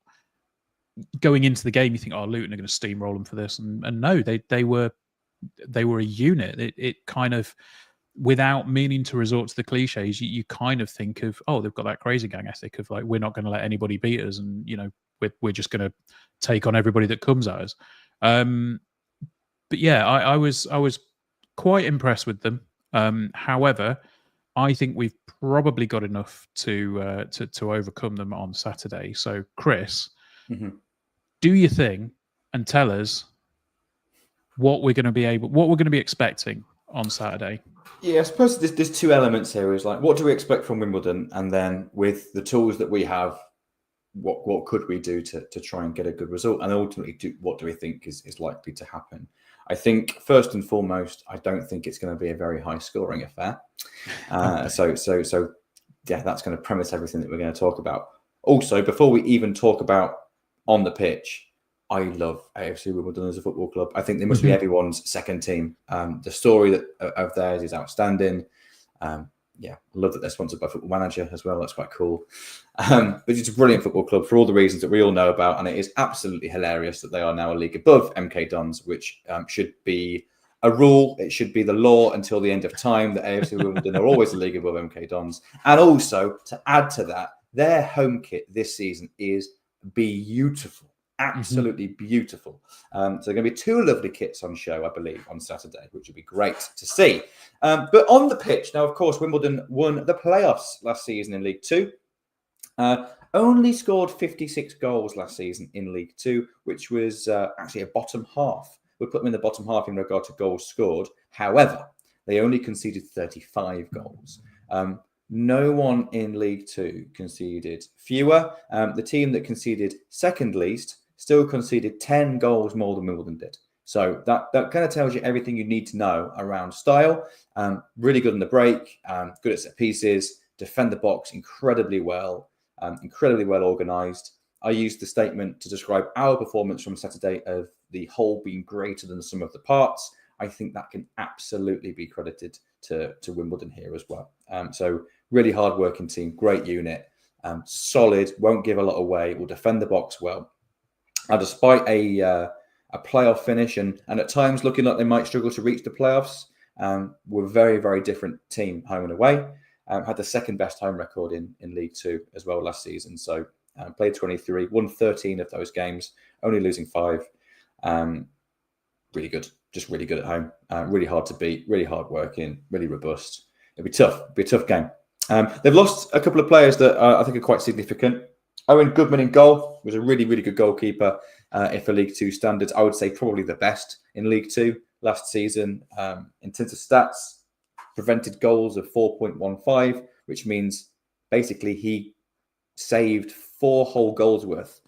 going into the game, you think, oh, Luton are going to steamroll them for this, and no, they were a unit. It kind of, without meaning to resort to the cliches, you kind of think of, oh, they've got that crazy gang ethic of like, we're not going to let anybody beat us, and we're just going to take on everybody that comes at us. But yeah, I was quite impressed with them. However, I think we've probably got enough to overcome them on Saturday. So, Chris, Mhm. Do your thing and tell us what we're going to be expecting on Saturday. Yeah, I suppose there's two elements here. Is like, what do we expect from Wimbledon, and then with the tools that we have, what could we do to try and get a good result, and ultimately, what do we think is likely to happen? I think first and foremost, I don't think it's going to be a very high scoring affair. So yeah, that's going to premise everything that we're going to talk about. Also, before we even talk about on the pitch, I love AFC Wimbledon as a football club. I think they must be everyone's second team. The story of theirs is outstanding. Yeah, I love that they're sponsored by Football Manager as well. That's quite cool. But it's a brilliant football club for all the reasons that we all know about. And it is absolutely hilarious that they are now a league above MK Dons, which should be a rule. It should be the law until the end of time that AFC Wimbledon are always a league above MK Dons. And also, to add to that, their home kit this season is beautiful. Absolutely beautiful. So there are going to be two lovely kits on show, I believe, on Saturday, which would be great to see. But on the pitch, now, of course, Wimbledon won the playoffs last season in League Two. Only scored 56 goals last season in League Two, which was actually a bottom half. We put them in the bottom half in regard to goals scored. However, they only conceded 35 goals. No one in League Two conceded fewer. The team that conceded second least still conceded 10 goals more than Wimbledon did. So that kind of tells you everything you need to know around style. Really good in the break, good at set pieces, defend the box incredibly well organised. I used the statement to describe our performance from Saturday of the whole being greater than the sum of the parts. I think that can absolutely be credited to Wimbledon here as well. So really hard-working team, great unit, solid, won't give a lot away, will defend the box well. Despite a playoff finish and at times looking like they might struggle to reach the playoffs, we're a very, very different team home and away. Had the second best home record in League Two as well last season. So played 23, won 13 of those games, only losing 5. Really good, just really good at home. Really hard to beat, really hard working, really robust. It'll be tough. It'll be a tough game. They've lost a couple of players that I think are quite significant. Owen Goodman in goal was a really, really good goalkeeper. If for League Two standards, I would say probably the best in League Two last season. In terms of stats, prevented goals of 4.15, which means basically he saved 4 whole goals worth,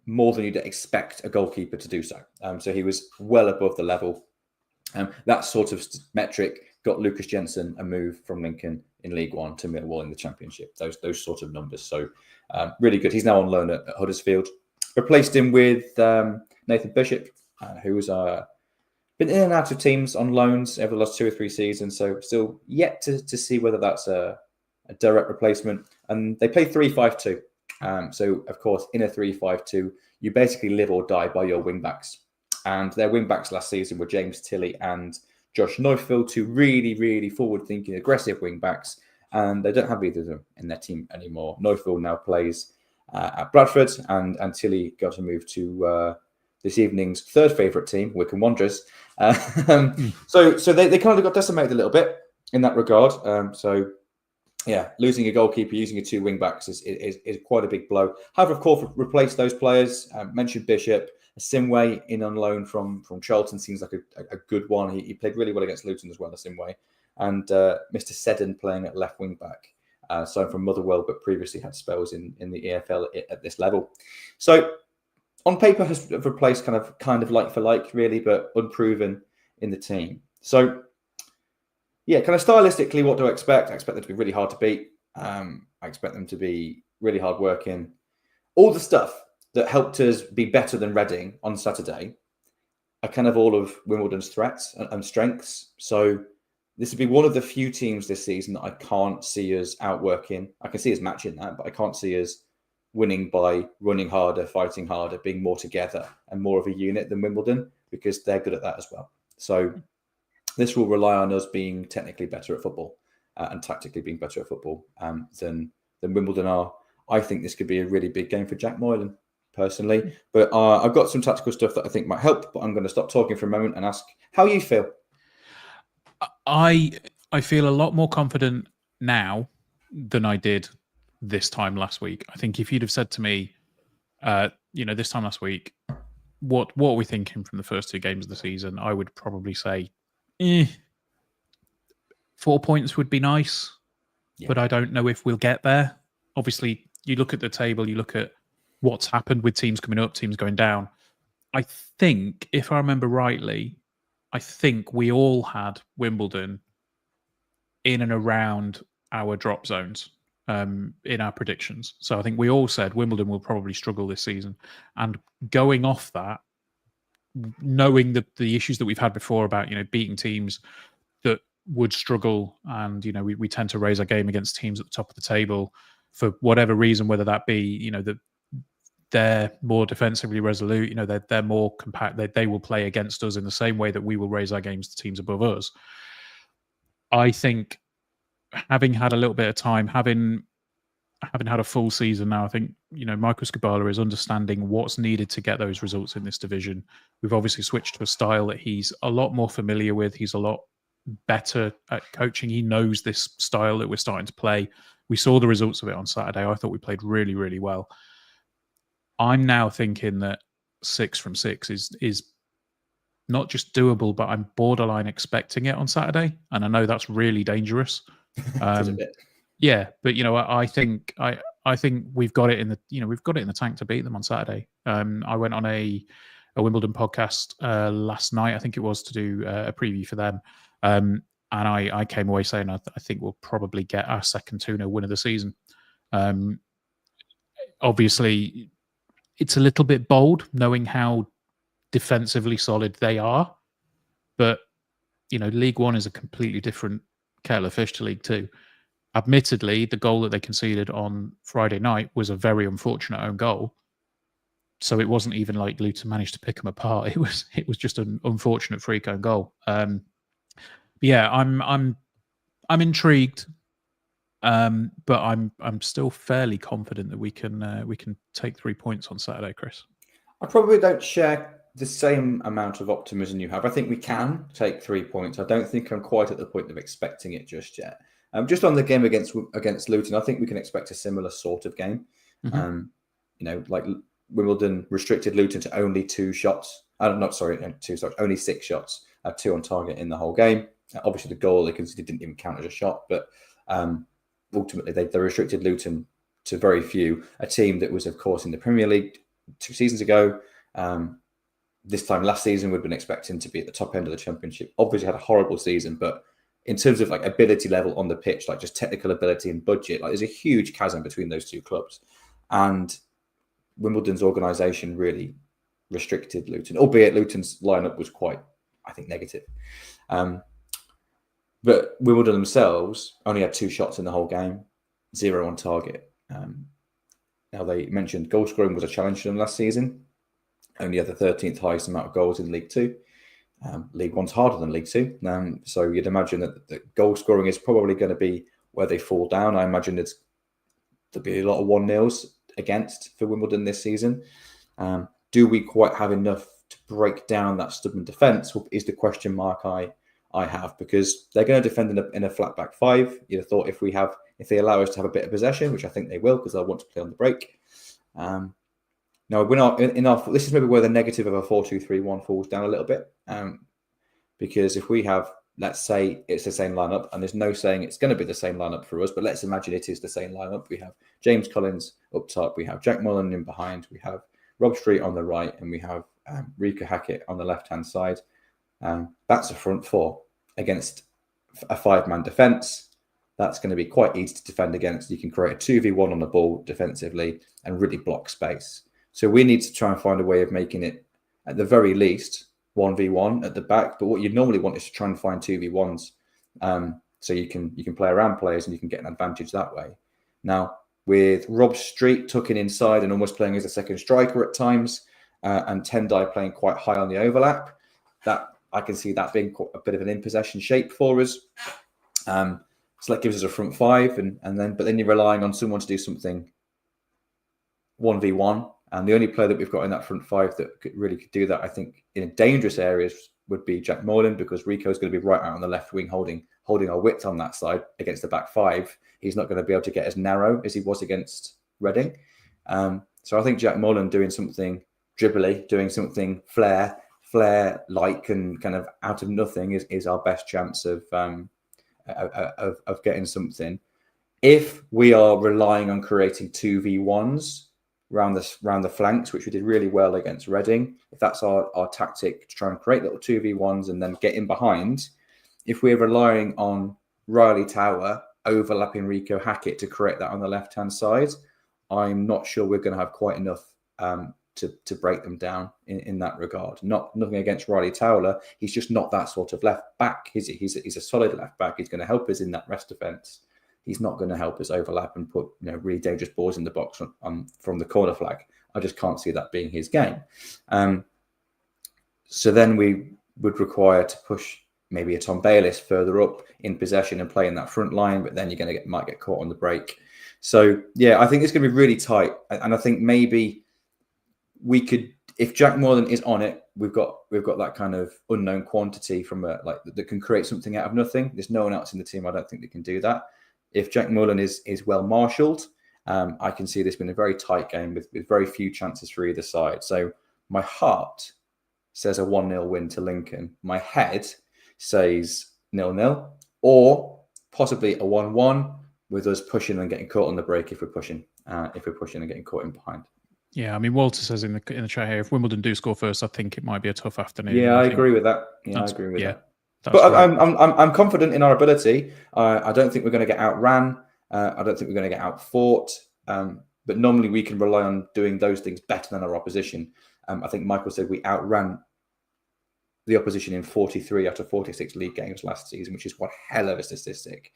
more than you'd expect a goalkeeper to do so. So he was well above the level. That sort of metric got Lucas Jensen a move from Lincoln in League One to Millwall in the Championship. Those sort of numbers. So really good. He's now on loan at Huddersfield. Replaced him with Nathan Bishop, who's been in and out of teams on loans over the last 2 or 3 seasons. So still yet to see whether that's a direct replacement. And they play 3-5-2. So, of course, in a 3-5-2, you basically live or die by your wing-backs. And their wing-backs last season were James Tilley and Josh Neufeld, 2 really, really forward-thinking, aggressive wing-backs. And they don't have either of them in their team anymore. Neufeld now plays at Bradford, and Tilley got a move to this evening's third favourite team, Wycombe Wanderers. So they kind of got decimated a little bit in that regard. So, yeah, losing a goalkeeper, using your 2 wing-backs is quite a big blow. Have, of course, replaced those players. Mentioned Bishop. Simway in on loan from Charlton seems like a good one. He played really well against Luton as well, Simway. And Mr. Seddon playing at left wing-back. So from Motherwell, but previously had spells in the EFL at this level. So on paper has replaced kind of like for like, really, but unproven in the team. So yeah, kind of stylistically, what do I expect? I expect them to be really hard to beat. I expect them to be really hard working. All the stuff that helped us be better than Reading on Saturday are kind of all of Wimbledon's threats and strengths. So this would be one of the few teams this season that I can't see us outworking. I can see us matching that, but I can't see us winning by running harder, fighting harder, being more together and more of a unit than Wimbledon, because they're good at that as well. So this will rely on us being technically better at football and tactically being better at football than Wimbledon are. I think this could be a really big game for Jack Moylan, personally. But I've got some tactical stuff that I think might help, but I'm going to stop talking for a moment and ask how you feel. I feel a lot more confident now than I did this time last week. I think if you'd have said to me, this time last week, what are we thinking from the first 2 games of the season? I would probably say 4 points would be nice, but I don't know if we'll get there. Obviously, you look at the table, you look at what's happened with teams coming up, teams going down. I think, if I remember rightly, I think we all had Wimbledon in and around our drop zones in our predictions. So I think we all said Wimbledon will probably struggle this season. And going off that, knowing the issues that we've had before about, beating teams that would struggle, and, we tend to raise our game against teams at the top of the table for whatever reason, whether that be, that they're more defensively resolute, they're more compact, they will play against us in the same way that we will raise our games to teams above us. I think, having had a little bit of time, having had a full season now, I think, Michael Skubala is understanding what's needed to get those results in this division. We've obviously switched to a style that he's a lot more familiar with. He's a lot better at coaching. He knows this style that we're starting to play. We saw the results of it on Saturday. I thought we played really, really well. I'm now thinking that 6 from 6 is not just doable, but I'm borderline expecting it on Saturday. And I know that's really dangerous. Yeah, but I think we've got it in the tank to beat them on Saturday. I went on a Wimbledon podcast last night, I think it was, to do a preview for them, and I came away saying I think we'll probably get our second 2-0 win of the season. Obviously, it's a little bit bold knowing how defensively solid they are, but League One is a completely different kettle of fish to League Two. Admittedly, the goal that they conceded on Friday night was a very unfortunate own goal. So it wasn't even like Luton managed to pick them apart. It was just an unfortunate freak own goal. Yeah, I'm intrigued, but I'm still fairly confident that we can take 3 points on Saturday, Chris. I probably don't share the same amount of optimism you have. I think we can take 3 points. I don't think I'm quite at the point of expecting it just yet. Just on the game against Luton, I think we can expect a similar sort of game. Like Wimbledon restricted Luton to only 2 shots. Only 6 shots, 2 on target in the whole game. Obviously, the goal they conceded didn't even count as a shot, but ultimately they restricted Luton to very few. A team that was, of course, in the Premier League 2 seasons ago. This time last season, we'd been expecting to be at the top end of the Championship. Obviously, had a horrible season, but in terms of like ability level on the pitch, like just technical ability and budget, like there's a huge chasm between those 2 clubs. And Wimbledon's organisation really restricted Luton, albeit Luton's lineup was quite, I think, negative. But Wimbledon themselves only had 2 shots in the whole game, 0 on target. Now, they mentioned goal scoring was a challenge for them last season. Only had the 13th highest amount of goals in League Two. League One's harder than League Two. So you'd imagine that the goal scoring is probably going to be where they fall down. I imagine there'll be a lot of 1-0s against for Wimbledon this season. Do we quite have enough to break down that stubborn defence is the question mark I have, because they're going to defend in a flat back 5. You'd have thought if they allow us to have a bit of possession, which I think they will, because they'll want to play on the break. Now, this is maybe where the negative of a 4-2-3-1 falls down a little bit, because if we have, let's say it's the same lineup, and there's no saying it's going to be the same lineup for us, but let's imagine it is the same lineup. We have James Collins up top, we have Jack Mullen in behind, we have Rob Street on the right, and we have Rika Hackett on the left-hand side. That's a front 4 against a 5-man defence. That's going to be quite easy to defend against. You can create a 2v1 on the ball defensively and really block space. So we need to try and find a way of making it, at the very least, 1v1 at the back. But what you normally want is to try and find 2v1s, so you can play around players and you can get an advantage that way. Now, with Rob Street tucking inside and almost playing as a second striker at times, and Tendai playing quite high on the overlap, that I can see that being a bit of an in-possession shape for us. So that gives us a front 5, but then you're relying on someone to do something 1v1. And the only player that we've got in that front 5 that could do that, I think, in dangerous areas would be Jack Morland, because Rico's going to be right out on the left wing holding our width on that side against the back 5. He's not going to be able to get as narrow as he was against Reading. So I think Jack Mullen doing something dribbly, doing something flair-like and kind of out of nothing is our best chance of getting something. If we are relying on creating 2v1s around the flanks, which we did really well against Reading, if that's our tactic to try and create little 2v1s and then get in behind, if we're relying on Riley Tower overlapping Rico Hackett to create that on the left-hand side, I'm not sure we're going to have quite enough to break them down in that regard. Nothing against Riley Tower. He's just not that sort of left back, is he? He's a solid left back. He's going to help us in that rest defence. He's not going to help us overlap and put really dangerous balls in the box from the corner flag. I just can't see that being his game. So then we would require to push maybe a Tom Bayliss further up in possession and play in that front line, but then you're going to might get caught on the break. So yeah, I think it's going to be really tight, and I think maybe we could, if Jack Mullen is on it, we've got that kind of unknown quantity from that can create something out of nothing. There's no one else in the team, I don't think, that can do that. If Jack Mullen is well marshalled, I can see this being a very tight game with very few chances for either side. So my heart says a 1-0 win to Lincoln. My head says 0-0, or possibly a 1-1 with us pushing and getting caught on the break if we're pushing and getting caught in behind. Yeah, I mean, Walter says in the chat here, if Wimbledon do score first, I think it might be a tough afternoon. Yeah, I agree with that. Yeah, I agree with that. But I'm confident in our ability. I don't think we're going to get outran. I don't think we're going to get outfought. But normally we can rely on doing those things better than our opposition. I think Michael said we outran the opposition in 43 out of 46 league games last season, which is one hell of a statistic.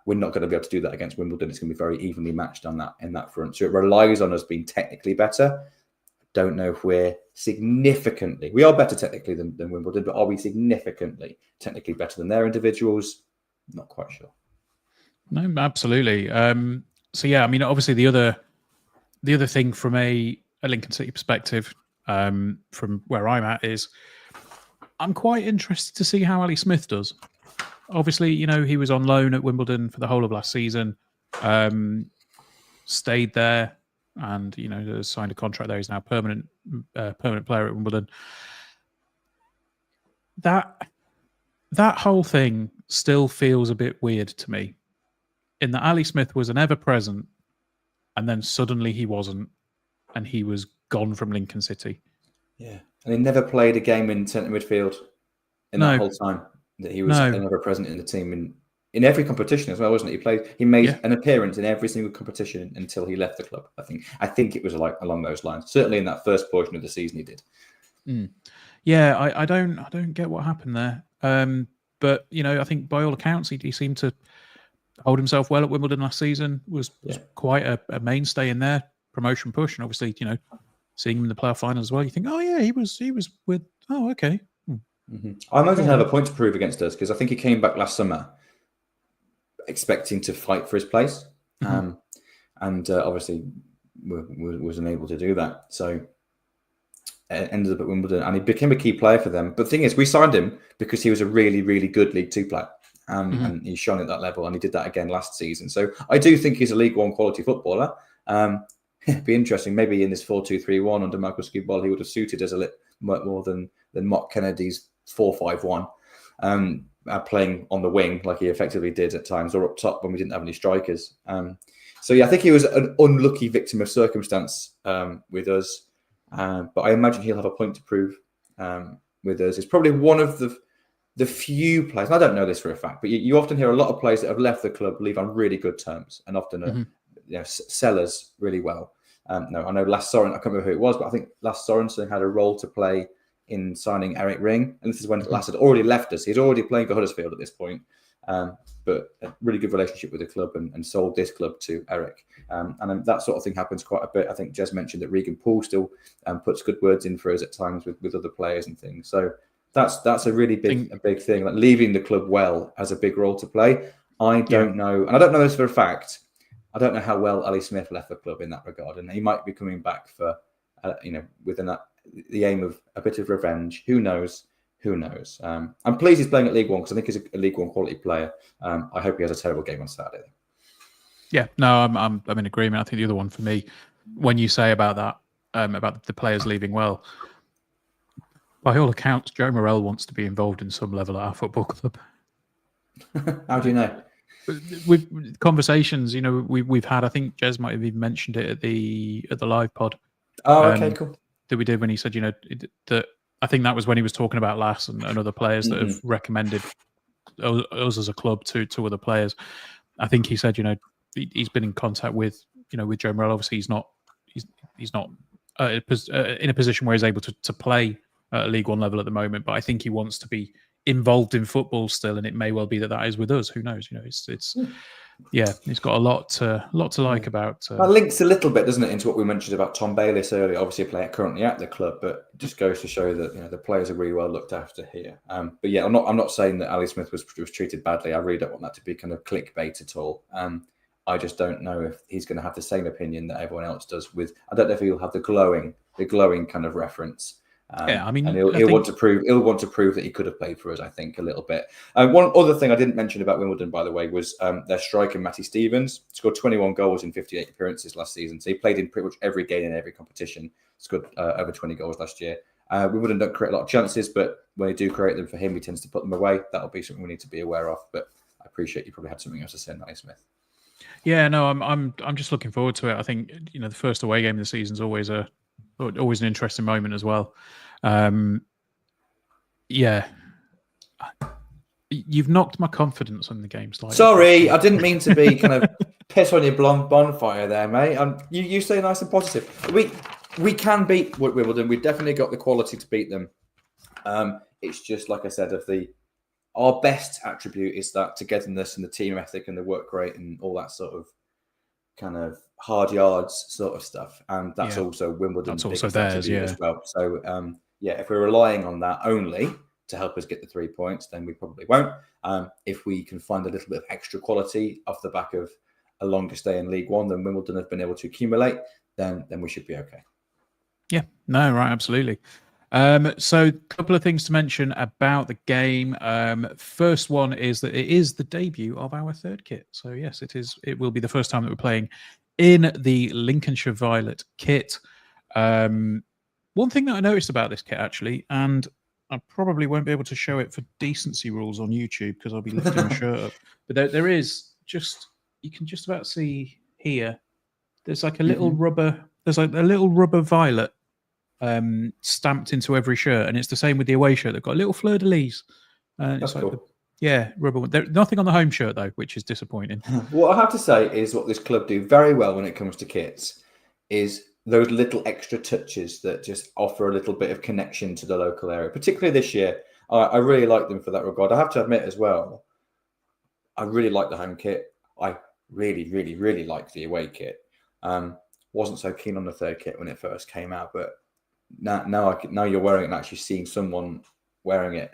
We're not going to be able to do that against Wimbledon. It's going to be very evenly matched on that in that front. So it relies on us being technically better. Don't know if we are better technically than Wimbledon, but are we significantly technically better than their individuals? Not quite sure. No, absolutely. So yeah, I mean, obviously the other thing from a Lincoln City perspective, from where I'm at, is I'm quite interested to see how Ali Smith does. Obviously, he was on loan at Wimbledon for the whole of last season, stayed there, and signed a contract there. He's now permanent player at Wimbledon. That whole thing still feels a bit weird to me, in that Ali Smith was an ever-present, and then suddenly he wasn't, and he was gone from Lincoln City. Yeah, and he never played a game in centre midfield that whole time that he was never present in the team in every competition as well, wasn't he? He made an appearance in every single competition until he left the club. I think it was along those lines. Certainly in that first portion of the season, he did. Yeah, I don't get what happened there. But I think by all accounts, he seemed to hold himself well at Wimbledon last season. Was quite a mainstay in their promotion push, and obviously, seeing him in the playoff final as well, you think, oh yeah, he was with. Oh, okay. Mm-hmm. I imagine he'll have a point to prove against us, because I think he came back last summer expecting to fight for his place, and obviously was unable to do that. So ended up at Wimbledon, and he became a key player for them. But the thing is, we signed him because he was a really, really good League Two player, and he shone at that level, and he did that again last season. So I do think he's a League One quality footballer. It'd be interesting. Maybe in this 4-2-3-1 under Michael Skubal, he would have suited us a little more than Mock Kennedy's 4-5-1, playing on the wing like he effectively did at times, or up top when we didn't have any strikers. So yeah, I think he was an unlucky victim of circumstance with us, but I imagine he'll have a point to prove with us. It's probably one of the few players, and I don't know this for a fact, but you often hear a lot of players that have left the club leave on really good terms, and often sellers really well. I know Lars Sorensen, I can't remember who it was, but I think Lars Sorensen had a role to play in signing Eric Ring, and this is when Lars had already left us. He's already playing for Huddersfield at this point, but a really good relationship with the club, and sold this club to Eric. And that sort of thing happens quite a bit. I think Jez mentioned that Regan Poole still puts good words in for us at times with other players and things. So that's a really big thing. Like, leaving the club well has a big role to play. I don't know, and I don't know this for a fact. I don't know how well Ali Smith left the club in that regard, and he might be coming back for, within the aim of a bit of revenge. Who knows? I'm pleased he's playing at League One, because I think he's a League One quality player. I hope he has a terrible game on Saturday. Yeah, no, I'm in agreement. I think the other one for me, when you say about that, about the players leaving, well, by all accounts, Joe Morrell wants to be involved in some level at our football club. How do you know? With conversations, we've had. I think Jez might have even mentioned it at the live pod. Oh, okay, cool. That we did when he said, that I think that was when he was talking about Lass and other players that have recommended us as a club to other players. I think he said, he's been in contact with Joe Morrell. Obviously, he's not in a position where he's able to play at a League One level at the moment. But I think he wants to be involved in football still, and it may well be that is with us. Who knows? He's got a lot to like about. That links a little bit, doesn't it, into what we mentioned about Tom Bayliss earlier? Obviously, a player currently at the club, but it just goes to show that the players are really well looked after here. But yeah, I'm not saying that Ali Smith was treated badly. I really don't want that to be kind of clickbait at all. I just don't know if he's going to have the same opinion that everyone else does. I don't know if he'll have the glowing kind of reference. And he'll want to prove that he could have played for us, I think, a little bit. One other thing I didn't mention about Wimbledon, by the way, was their striker, Matty Stevens, scored 21 goals in 58 appearances last season. So he played in pretty much every game in every competition, scored over 20 goals last year. Wimbledon don't create a lot of chances, but when they do create them for him, he tends to put them away. That'll be something we need to be aware of. But I appreciate you probably had something else to say, Matty Smith. Yeah, no, I'm just looking forward to it. I think the first away game of the season is always an interesting moment as well. You've knocked my confidence on the game slightly. Sorry, I didn't mean to be kind of piss on your blonde bonfire there, mate. You stay nice and positive. We can beat Wimbledon. We've definitely got the quality to beat them. It's just like I said, our best attribute is that togetherness and the team ethic and the work rate and all that sort of kind of hard yards sort of stuff. And that's also Wimbledon's that's also theirs, as well. So if we're relying on that only to help us get the 3 points, then we probably won't. If we can find a little bit of extra quality off the back of a longer stay in League One than Wimbledon have been able to accumulate, then we should be okay. Yeah, no, right, absolutely. So a couple of things to mention about the game. First one is that it is the debut of our third kit. So yes, it will be the first time that we're playing in the Lincolnshire Violet kit. One thing that I noticed about this kit actually, and I probably won't be able to show it for decency rules on YouTube because I'll be lifting my shirt up. But there is you can just about see here. There's like a little rubber. There's like a little rubber violet stamped into every shirt, and it's the same with the away shirt. They've got a little fleur de lis. That's cool. Rubber one. There's nothing on the home shirt though, which is disappointing. What I have to say is what this club do very well when it comes to kits is those little extra touches that just offer a little bit of connection to the local area. Particularly this year, I really like them for that regard. I have to admit as well, I really like the home kit. I really, really, really like the away kit. Wasn't so keen on the third kit when it first came out, but now you're wearing it and actually seeing someone wearing it,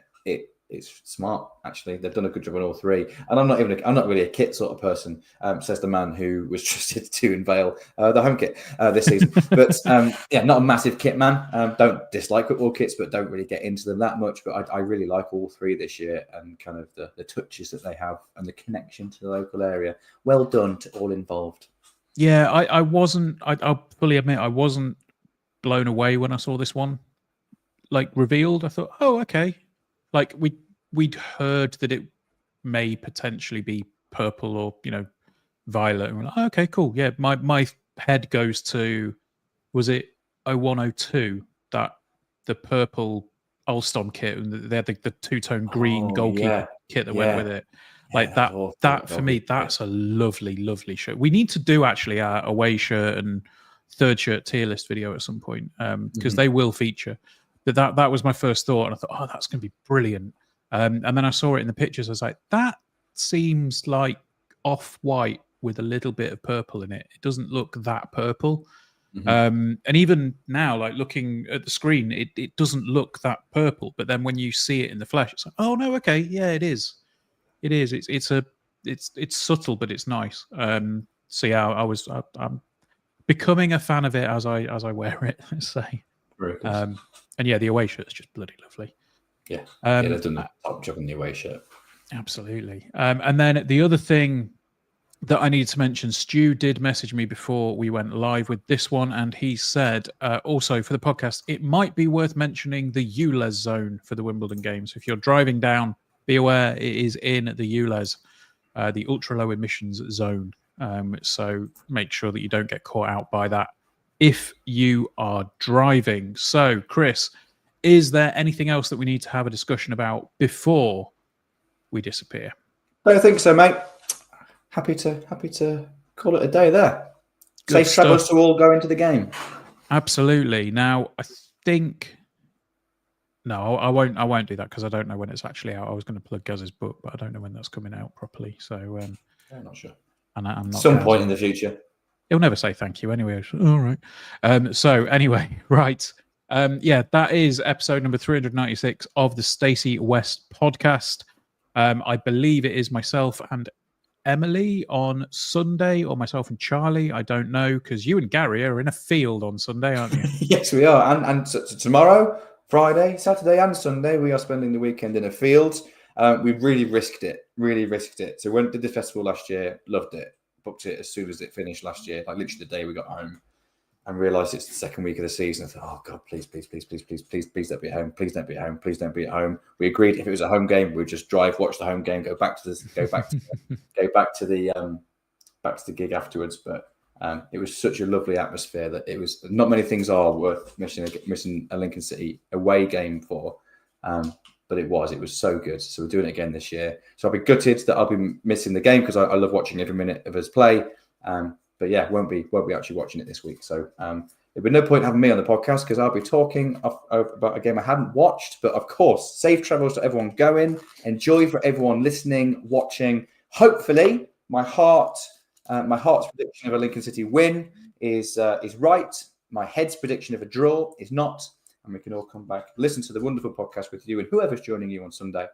it's smart. Actually, they've done a good job on all three. And I'm not really a kit sort of person, says the man who was trusted to unveil the home kit this season. But not a massive kit man. Don't dislike football kits, but don't really get into them that much. But I really like all three this year and kind of the touches that they have and the connection to the local area. Well done to all involved. Yeah, I'll fully admit I wasn't blown away when I saw this one revealed. I thought, oh, okay. Like we'd heard that it may potentially be purple or violet, and we're like, oh, okay, cool. Yeah, my head goes to, was it 0102, that the purple Alstom kit, and they had the two-tone green goalkeeper kit that went with it. That for me, that's a lovely, lovely shirt. We need to do actually our away shirt and third shirt tier list video at some point because they will feature. But that was my first thought, and I thought, oh, that's going to be brilliant. And then I saw it in the pictures. I was like, that seems like off-white with a little bit of purple in it. It doesn't look that purple. And even now, like looking at the screen, it doesn't look that purple. But then when you see it in the flesh, it's like, oh no, okay, yeah, it is. It is. It's subtle, but it's nice. So yeah, I'm becoming a fan of it as I wear it. Let's say. And yeah, the away shirt is just bloody lovely. Yeah, they've done a top job on the away shirt. Absolutely. And then the other thing that I need to mention. Stu did message me before we went live with this one, and he said also for the podcast, it might be worth mentioning the ULEZ zone for the Wimbledon games. If you're driving down, be aware it is in the ULEZ, the ultra low emissions zone. So make sure that you don't get caught out by that if you are driving. So, Chris, is there anything else that we need to have a discussion about before we disappear? I don't think so, mate. Happy to call it a day there. Good Safe travels to all go into the game. Absolutely. Now, I think... No, I won't do that because I don't know when it's actually out. I was going to plug Gaz's book, but I don't know when that's coming out properly. So I'm not sure. And I'm not some point in the future. He'll never say thank you anyway. All right. So anyway, right. That is episode number 396 of the Stacey West podcast. I believe it is myself and Emily on Sunday, or myself and Charlie. I don't know, because you and Gary are in a field on Sunday, aren't you? Yes, we are. And so tomorrow, Friday, Saturday and Sunday, we are spending the weekend in a field. We really risked it. So when we did the festival last year, loved it. Booked it as soon as it finished last year, like literally the day we got home, and realised it's the second week of the season. I thought, oh God, please don't be at home. Please don't be at home. Please don't be at home. We agreed if it was a home game, we'd just drive, watch the home game, go back to the gig afterwards. But it was such a lovely atmosphere that it was not many things are worth missing a Lincoln City away game for. But it was so good. So we're doing it again this year. So I'll be gutted that I'll be missing the game because I love watching every minute of us play. But yeah, won't be actually watching it this week. So there'll be no point having me on the podcast because I'll be talking about a game I hadn't watched. But of course, safe travels to everyone going. Enjoy for everyone listening, watching. Hopefully, my heart's prediction of a Lincoln City win is right. My head's prediction of a draw is not. And we can all come back, listen to the wonderful podcast with you and whoever's joining you on Sunday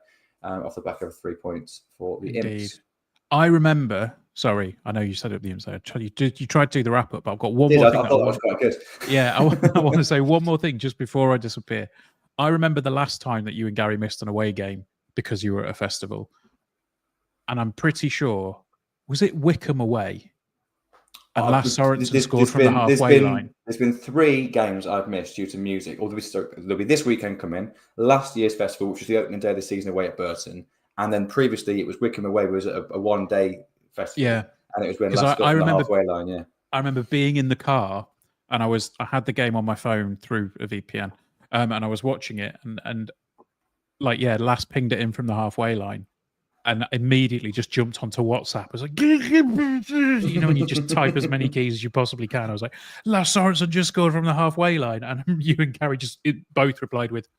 off the back of 3 points for the Imps. I remember, sorry, I know you said it at the Imps there. You tried to do the wrap up, but I've got one more thing. I thought that was quite good. Yeah, I want to say one more thing just before I disappear. I remember the last time that you and Gary missed an away game because you were at a festival. And I'm pretty sure, was it Wickham away? And Lars Sorensen scored from the halfway line. There's been 3 games I've missed due to music. There'll be this weekend coming. Last year's festival, which was the opening day of the season away at Burton. And then previously it was Wickham away, was a 1-day festival. Yeah. And it was when Lars scored from the halfway line, yeah. I remember being in the car and I had the game on my phone through a VPN. And I was watching it and Lars pinged it in from the halfway line. And immediately just jumped onto WhatsApp. I was like, and you just type as many keys as you possibly can. I was like, Lars Sorensen just scored from the halfway line. And you and Gary both replied with,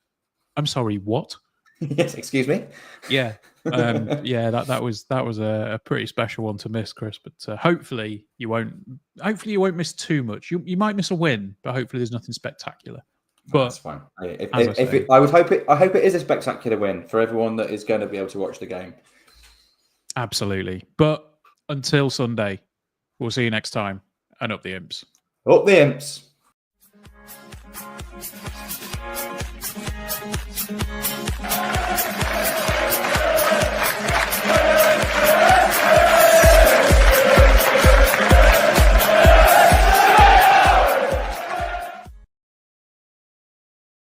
I'm sorry, what? Yes, excuse me. Yeah. That was a pretty special one to miss, Chris. But hopefully you won't miss too much. You might miss a win, but hopefully there's nothing spectacular. But that's fine. I hope it is a spectacular win for everyone that is going to be able to watch the game. Absolutely. But until Sunday, we'll see you next time. And up the Imps. Up the Imps.